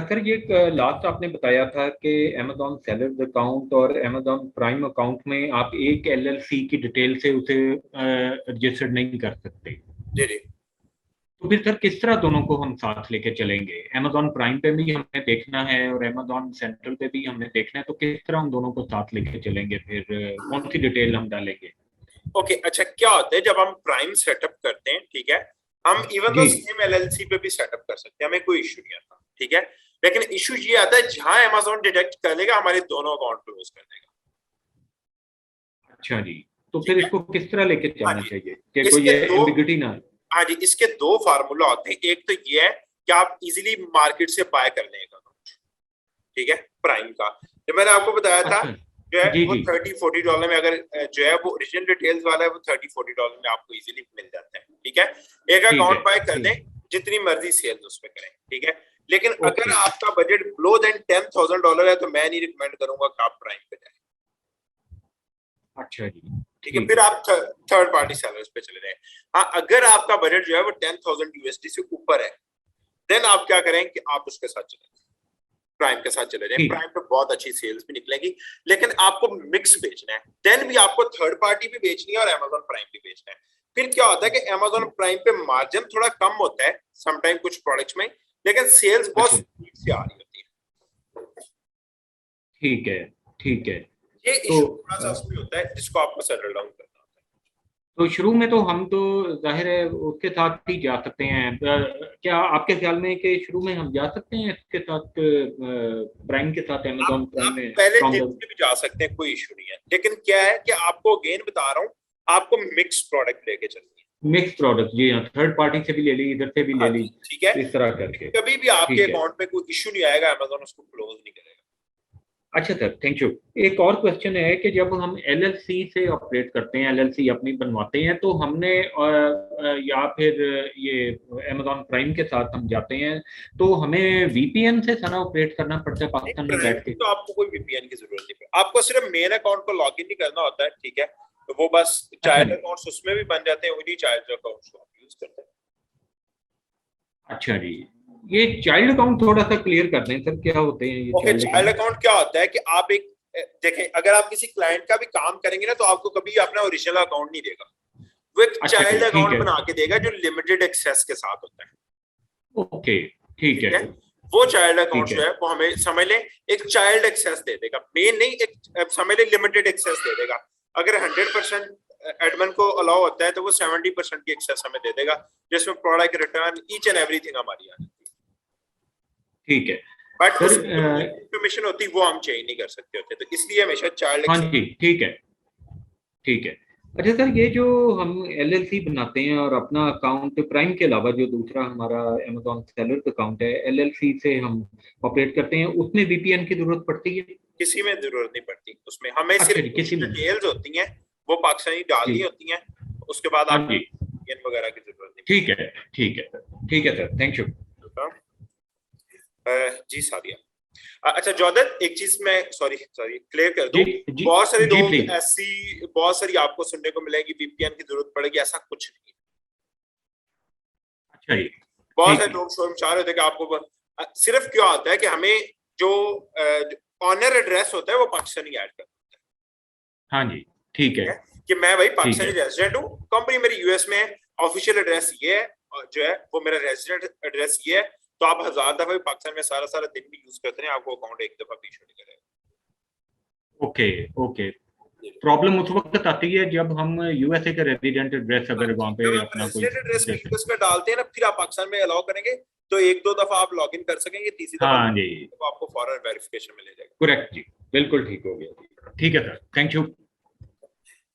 सर ये लास्ट आपने बताया था कि अमेजॉन सेलर्स अकाउंट और अमेजॉन प्राइम अकाउंट में आप एक LLC की डिटेल से उसे रजिस्टर्ड नहीं कर सकते। जी जी। तो फिर सर किस तरह दोनों को हम साथ लेके चलेंगे? अमेजॉन प्राइम पे भी हमें देखना है और अमेजॉन सेंट्रल पे भी हमें देखना है, तो किस तरह हम दोनों को साथ लेके चलेंगे? फिर कौन सी डिटेल हम डालेंगे? ओके अच्छा, क्या होता है जब हम प्राइम सेटअप करते हैं, ठीक है, हम इवन तो सेम LLC पे भी सेटअप कर सकते हैं, हमें कोई इशू नहीं आता, ठीक है। लेकिन इशू ये आता है जहां अमेजॉन डिटेक्ट कर लेगा हमारे दोनों अकाउंट क्लोज कर देगा। अच्छा जी, तो फिर इसको किस तरह लेके चलना चाहिए कि इसके कोई दो- एम्बिग्युइटी ना? हाँ जी, इसके 2 फार्मूला होते हैं। एक तो ये है कि आप इजीली मार्केट से बाय कर लें अकाउंट, ठीक है, प्राइम का। जो मैंने आपको बताया था अच्छा, जो है जी, वो जी। $30-40 में, अगर जो है वो ओरिजिनल डिटेल्स वाला है वो $30-40 में आपको इजीली मिल जाता है, ठीक है। एक ठीक अकाउंट है, बाय कर ठीक दें, जितनी मर्जी सेल्स उस पे करें, ठीक है। लेकिन अगर आपका बजट बिलो देन $10,000 है तो मैं नहीं रिकमेंड करूंगा कि आप प्राइम पे जाए। अच्छा जी, ठीक है, फिर आप थर्ड पार्टी सेलर्स पे चले जाएं। हाँ, अगर आपका बजट जो है वो 10,000 USD से ऊपर है, देन आप क्या करें कि आप उसके साथ चले जाएं, प्राइम के साथ चले जाएं। प्राइम पे बहुत अच्छी सेल्स भी निकलेगी, लेकिन आपको मिक्स बेचना है। देन भी आपको थर्ड पार्टी भी बेचनी है और Amazon प्राइम भी बेचना है। फिर क्या होता है कि Amazon प्राइम पे मार्जिन थोड़ा कम होता है समटाइम कुछ प्रोडक्ट्स में, लेकिन सेल्स बहुत स्पीड से आ रही होती है। ठीक है, ठीक है। ये इशू थोड़ा सा उसमें होता है जिसको आपको सेटल डाउन करना होता है। तो शुरू में तो हम तो जाहिर है उसके साथ ही जा सकते हैं। क्या आपके ख्याल में कि शुरू में हम जा सकते हैं इसके साथ, प्राइम के साथ, Amazon प्राइम में? पहले डिप से भी जा सकते हैं, कोई इशू नहीं है, लेकिन क्या है कि आपको अगेन बता रहा हूँ, आपको मिक्स प्रोडक्ट लेके चलनी है। मिक्स प्रोडक्ट, जी हाँ, थर्ड पार्टी से भी ले ली, इधर से भी ले ली, ठीक है, इस तरह करके कभी भी आपके अकाउंट में कोई इशू नहीं आएगा, Amazon उसको क्लोज नहीं करेगा। अच्छा सर, थैंक यू। एक और क्वेश्चन है कि जब हम LLC से ऑपरेट करते हैं, LLC अपनी बनवाते हैं, तो हमने या फिर ये Amazon प्राइम के साथ हम जाते हैं, तो हमें VPN से सारा ऑपरेट करना पड़ता है पाकिस्तान में बैठ के? तो आपको कोई VPN की जरूरत नहीं है, आपको सिर्फ मेन अकाउंट को लॉग इन नहीं करना होता है। ठीक है, तो वो बस चाइल्ड अकाउंट्स उसमें भी बन जाते हैं, उन्हीं चाइल्ड अकाउंट्स को आप यूज करते हैं। अच्छा जी, ये चाइल्ड अकाउंट थोड़ा सा क्लियर कर दें सर, क्या होते हैं ये चाइल्ड अकाउंट? क्या होता है कि आप एक देखें, अगर आप किसी क्लाइंट का भी काम करेंगे ना, तो आपको कभी अपना ओरिजिनल अकाउंट नहीं देगा, वो एक चाइल्ड अकाउंट बना के देगा जो लिमिटेड एक्सेस के साथ होता है। ओके, ठीक है। वो चाइल्ड अकाउंट जो है वो हमें समझ लें एक चाइल्ड एक्सेस दे देगा, मेन नहीं, एक समझ लें लिमिटेड एक्सेस दे देगा। अगर 100% एडमिन को अलाउ होता है तो वो 70% की एक्सेस हमें दे देगा, जिसमें product return each and everything हमारी आ जाती है। ठीक है, बट इंफॉर्मेशन होती वो हम चेंज नहीं कर सकते होते, तो इसलिए हमेशा चाइल्ड। हाँ जी, ठीक है, ठीक है। अच्छा सर, ये जो हम LLC बनाते हैं और अपना अकाउंट प्राइम के अलावा जो दूसरा हमारा Amazon सेलर अकाउंट है, LLC से हम ऑपरेट करते हैं, उसमें VPN की जरूरत पड़ती है? किसी में जरूरत नहीं पड़ती, उसमें हमें सिर्फ किसी डिटेल्स होती हैं वो पाकिस्तानी डालनी होती हैं, उसके बाद आप VPN वगैरह की जरूरत नहीं। ठीक है, ठीक है, ठीक है सर, थैंक यू। जी सादिया। अच्छा जॉर्डन, एक चीज मैं सॉरी क्लियर कर दूं, बहुत सारे लोग ऐसी बहुत सारी आपको सुनने को मिलेगी VPN की जरूरत पड़ेगी, ऐसा कुछ नहीं है। अच्छा जी, बहुत सारे लोग शर्मसार होते हैं कि आपको सिर्फ क्या होता है कि हमें जो ऑनर एड्रेस होता है वो पाकिस्तानी ऐड करना होता है। हाँ जी, ठीक है, कि मैं भाई पाकिस्तानी रेजिडेंट हूँ, कंपनी मेरी US में है, ऑफिशियल एड्रेस ये है, जो है वो मेरा रेजिडेंट एड्रेस ये है, तो आप 1000 दफा भी पाकिस्तान में सारा दिन भी यूज करते हैं, आपको अकाउंट एक दफा भी इशू नहीं करेगा। Okay, okay. प्रॉब्लम उस वक्त आती है जब हम USA के रेजिडेंट एड्रेस अगर वहां पे अपना कोई एड्रेस में डालते हैं ना, फिर आप पाकिस्तान में अलाउ करेंगे तो एक दो दफा आप लॉग इन कर सकेंगे, तीसरी दफा हाँ जी, तो आपको फौरन वेरिफिकेशन मिल जाएगा। करेक्ट जी, बिल्कुल ठीक हो गया। ठीक है सर, थैंक यू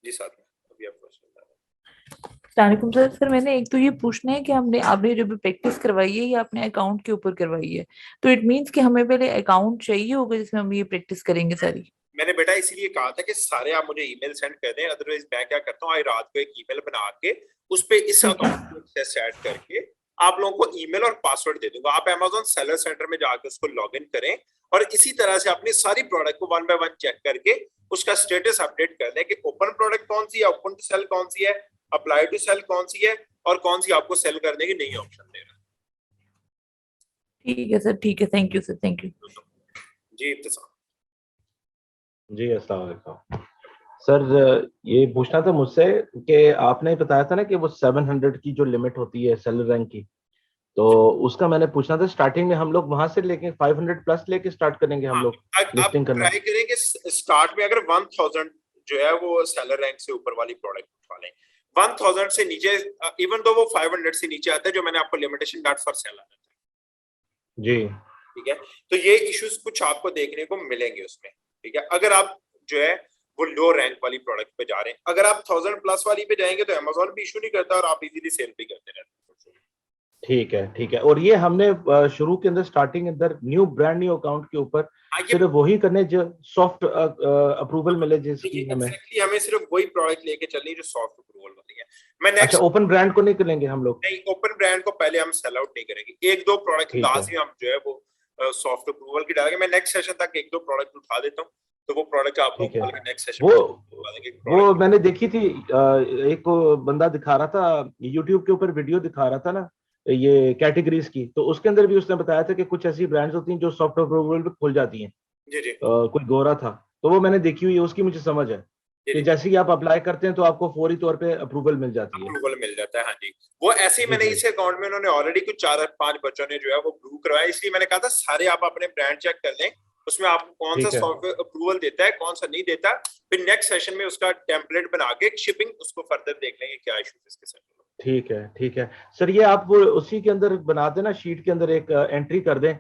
जी। साथ में अभी आप अस्सलामुअलैकुम सर, मैंने एक तो ये पूछना है कि आपने जो भी प्रैक्टिस करवाई है ये आपने अकाउंट के ऊपर करवाई है, तो इट मींस कि हमें पहले अकाउंट चाहिए होगा जिसमें हम ये प्रैक्टिस करेंगे सारी? मैंने बेटा इसीलिए कहा था कि सारे आप मुझे ईमेल सेंड कर दें, अदरवाइज मैं क्या करता हूँ, आज रात को एक ईमेल बना के उस पे इस अकाउंट को एक्सेस ऐड करके आप लोगों को ईमेल और पासवर्ड दे दूंगा। आप Amazon सेलर सेंटर में जाकर उसको लॉग इन करें और इसी तरह से अपनी सारी प्रोडक्ट को 1 बाय 1 चेक करके उसका स्टेटस अपडेट कर दें कि ओपन प्रोडक्ट कौन सी है, ओपन टू सेल कौन सी है, अप्लाई टू सेल कौन सी है और कौन सी आपको सेल करने की नई ऑप्शन दे रहा है। ठीक है सर, ठीक है, thank you sir, thank you जी। इब्तिसाम जी, अस्सलाम वालेकुम सर, ये पूछना था मुझसे कि आपने बताया था ना कि वो 700 की जो लिमिट होती है सेलर रैंक की, तो उसका मैंने पूछना था स्टार्टिंग में हम लोग वहां से लेके 500 प्लस लेके स्टार्ट करेंगे हम लोग लिस्टिंग करना? ट्राई करेंगे स्टार्ट में अगर 1000 जो है वो सेलर रैंक से ऊपर वाली प्रोडक्ट उठा लें, 1000 से नीचे इवन तो वो 500 से नीचे आता है जो मैंने आपको लिमिटेशन नॉट फॉर सेल आता है जी, ठीक है। तो ये इश्यूज कुछ आपको देखने को मिलेंगे उसमें, ठीक है। अगर आप जो है वो लो रैंक वाली प्रोडक्ट पे जा रहे हैं, अगर आप 1000 प्लस वाली पे जाएंगे तो Amazon भी इशू नहीं करता और आप इजीली सेल भी करते रहते हैं, ठीक है, ठीक है। और ये हमने शुरू के अंदर स्टार्टिंग अंदर ब्रांड न्यू अकाउंट के ऊपर सिर्फ वही करने जो सॉफ्ट अप्रूवल मिले जिसकी हमें। एग्जैक्टली, हमें सिर्फ वही प्रोडक्ट लेके चलनी है जो सॉफ्ट अप्रूवल वाली है। मैं अच्छा, नेक्स्ट ओपन ब्रांड को नहीं करेंगे हम लोग? नहीं, ओपन ब्रांड को पहले हम सेल आउट नहीं करेंगे, एक दो प्रोडक्ट ठीक है। लाजमी हम जो है वो सॉफ्ट अप्रूवल की डालेंगे। मैं नेक्स्ट सेशन तक एक दो प्रोडक्ट उठा देता हूँ, तो वो प्रोडक्ट आप लोग ठीक है। नेक्स्ट सेशन वो मैंने देखी थी, एक बंदा दिखा रहा था यूट्यूब के ऊपर, वीडियो दिखा रहा था ना ये कैटेगरीज की, तो उसके अंदर भी उसने बताया था कि कुछ ऐसी ब्रांड्स होती हैं जो सॉफ्ट अप्रूवल पे खुल जाती हैं। जी जी। कोई गोरा था, तो वो मैंने देखी हुई है, उसकी मुझे समझ है कि जैसे ही आप अप्लाई करते हैं तो आपको फौरी तौर पे अप्रूवल मिल जाती है। अप्रूवल मिल जाता है, हाँ जी। वो ऐसे ही मैंने जी। इस अकाउंट में उन्होंने ऑलरेडी कुछ 4-5 बच्चों ने जो है वो ब्लू करवाया, इसलिए मैंने कहा था सारे आप अपने ब्रांड चेक कर लें, उसमें आपको कौन सा ठीक है। सॉफ्टवेयर अप्रूवल देता है, कौन सा नहीं देता, फिर नेक्स्ट सेशन में उसका टेम्पलेट बना के शिपिंग उसको फर्दर देख लेंगे क्या इशू इसके साथ। ठीक है, ठीक है सर। ये आप वो उसी के अंदर बना देना, शीट के अंदर एक एंट्री कर दें,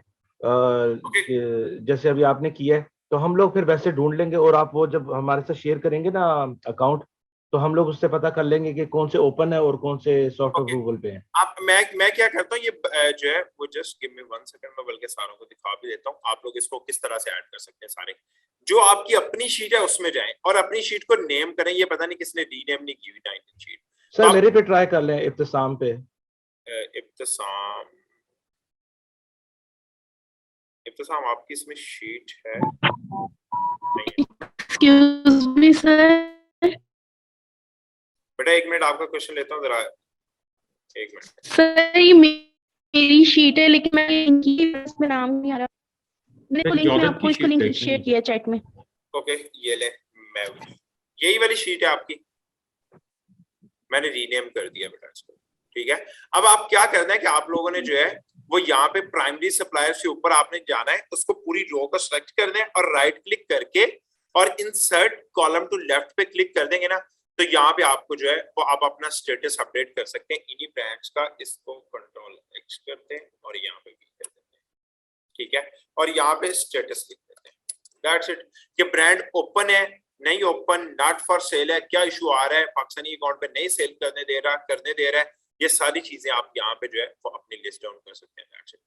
जैसे अभी आपने किया है, तो हम लोग फिर वैसे ढूंढ लेंगे, और आप वो जब हमारे साथ शेयर करेंगे ना अकाउंट, तो हम लोग उससे पता कर लेंगे कि कौन से ओपन है और कौन से सॉफ्ट अप्रूवल पे हैं। आप मैं क्या करता हूँ, ये जो है वो जस्ट गिव मी 1 सेकंड, मैं बल्कि सारों को दिखा भी देता हूँ, आप लोग इसको किस तरह से ऐड कर सकते हैं। सारे जो आपकी अपनी शीट है उसमें जाएं और अपनी शीट को नेम करें। ये पता नहीं किसने रीनेम नहीं की हुई 19 शीट। सर मेरे पे ट्राई कर लें, इब्तिसाम पे। इब्तिसाम आपकी इसमें शीट है? Excuse me sir. बेटा 1 मिनट, आपका क्वेश्चन लेता हूँ जरा, 1 मिनट। सर ये मेरी शीट है, लेकिन मैं इनकी इसमें नाम नहीं आ रहा। मैंने लिंक में आपको इसको लिंक शेयर किया चैट में। ओके, ये ले, मैं यही वाली शीट है आपकी, मैंने रीनेम कर दिया बेटा इसको। ठीक है, अब आप क्या करना है कि आप लोगों ने जो है वो यहाँ पे प्राइमरी सप्लायर्स के ऊपर आपने जाना है, उसको पूरी रो को सेलेक्ट करना है और राइट क्लिक करके और इंसर्ट कॉलम टू लेफ्ट पे क्लिक कर देंगे ना, तो यहाँ पे आपको जो है वो आप अपना स्टेटस अपडेट कर सकते हैं इन्हीं ब्रांड्स का। इसको कंट्रोल एक्स करते हैं और यहाँ पे क्लिक कर देते हैं। ठीक है, और यहाँ पे स्टेटस लिख देते हैं, दैट्स इट। ये ब्रांड ओपन है, नहीं ओपन, नॉट फॉर सेल है, क्या इशू आ रहा है, पाकिस्तानी अकाउंट पे नहीं सेल करने दे रहा है, ये सारी चीजें आप यहाँ पे जो है वो अपनी लिस्ट डाउन कर सकते हैं। That's it.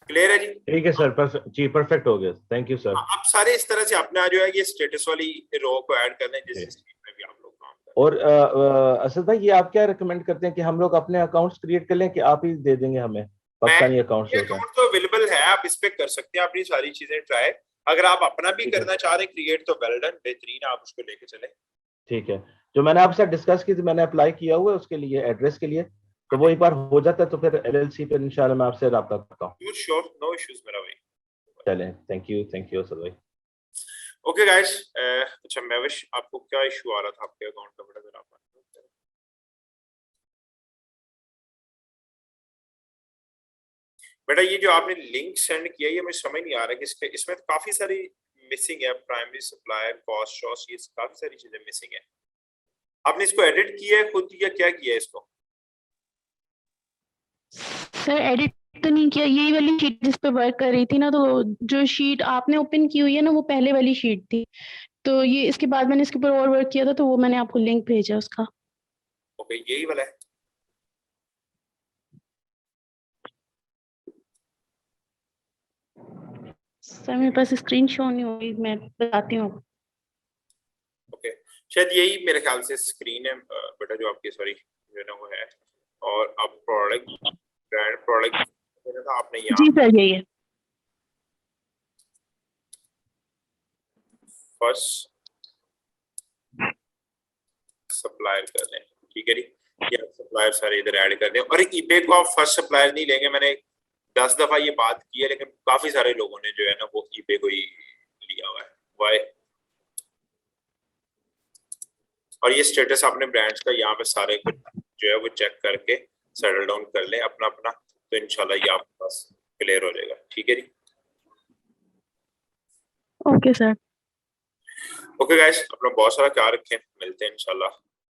क्लियर है जी? ठीक है सर, जी परफेक्ट हो गया, थैंक यू सर। आप सारे इस तरह से अपना जो है ये स्टेटस वाली रो को ऐड कर लें जिस में भी आप लोग काम करें। और असद भाई, ये आप क्या रिकमेंड करते हैं कि हम लोग अपने अकाउंट्स क्रिएट कर लें कि आप ही दे देंगे हमें पाकिस्तानी अकाउंट्स? अकाउंट तो अवेलेबल है, आप इस पे कर सकते हैं अपनी सारी चीजें ट्राई। अगर आप अपना भी करना चाह रहे हैं क्रिएट, तो वेल डन, बेहतरीन, आप उसको लेके चले। ठीक है, जो मैंने आपसे डिस्कस की थी, मैंने अप्लाई किया हुआ है उसके लिए, एड्रेस के लिए, तो वो एक बार हो जाता है तो फिर LLC पे इंशाल्लाह मैं आपसे राब्ता करता हूँ। श्योर, नो इश्यूज मेरा भाई। चलें, थैंक यू असद भाई। ओके गाइस, अच्छा महविश, आपको क्या इशू आ रहा था आपके अकाउंट का? बड़ा जरा बेटा ये जो आपने लिंक सेंड किया, ये मुझे समझ नहीं आ रहा कि इसमें तो काफी सारी मिसिंग है, प्राइमरी सप्लायर, कॉस्ट शॉस, ये काफी सारी चीजें मिसिंग है। आपने इसको एडिट किया है खुद या क्या किया है इसको? सर एडिट तो नहीं किया, यही वाली शीट जिस पे वर्क कर रही थी ना, तो जो शीट आपने ओपन की हुई है ना वो पहले वाली शीट थी, तो ये इसके बाद मैंने इसके ऊपर और वर्क किया था, तो वो मैंने आपको लिंक भेजा उसका। ओके, यही वाला है। सर मेरे पास स्क्रीन शो नहीं हुई, मैं बताती हूँ। ओके, शायद यही मेरे ख्याल से स्क्रीन है बेटा जो आपकी, सॉरी जो है ना वो है। और अब प्रोडक्ट, ब्रांड प्रोडक्ट था आपने यहाँ, जी सर यही है। फर्स्ट सप्लायर कर लें, ठीक है जी। ये सप्लायर सारे इधर ऐड कर दें, और ईबे को आप फर्स्ट सप्लायर नहीं लेंगे। मैंने 10 दफा ये बात की है, लेकिन काफी सारे लोगों ने जो है ना वो ईबे को ही लिया हुआ है। वाई? और ये स्टेटस अपने ब्रांड्स का यहाँ पे सारे कुछ जो है वो चेक करके सेटल डाउन कर लें अपना अपना, तो इंशाल्लाह ये आपके पास क्लियर हो जाएगा। ठीक है जी? Okay sir. ओके गाइस, अपना बहुत सारा ख्याल रखें, मिलते हैं इंशाल्लाह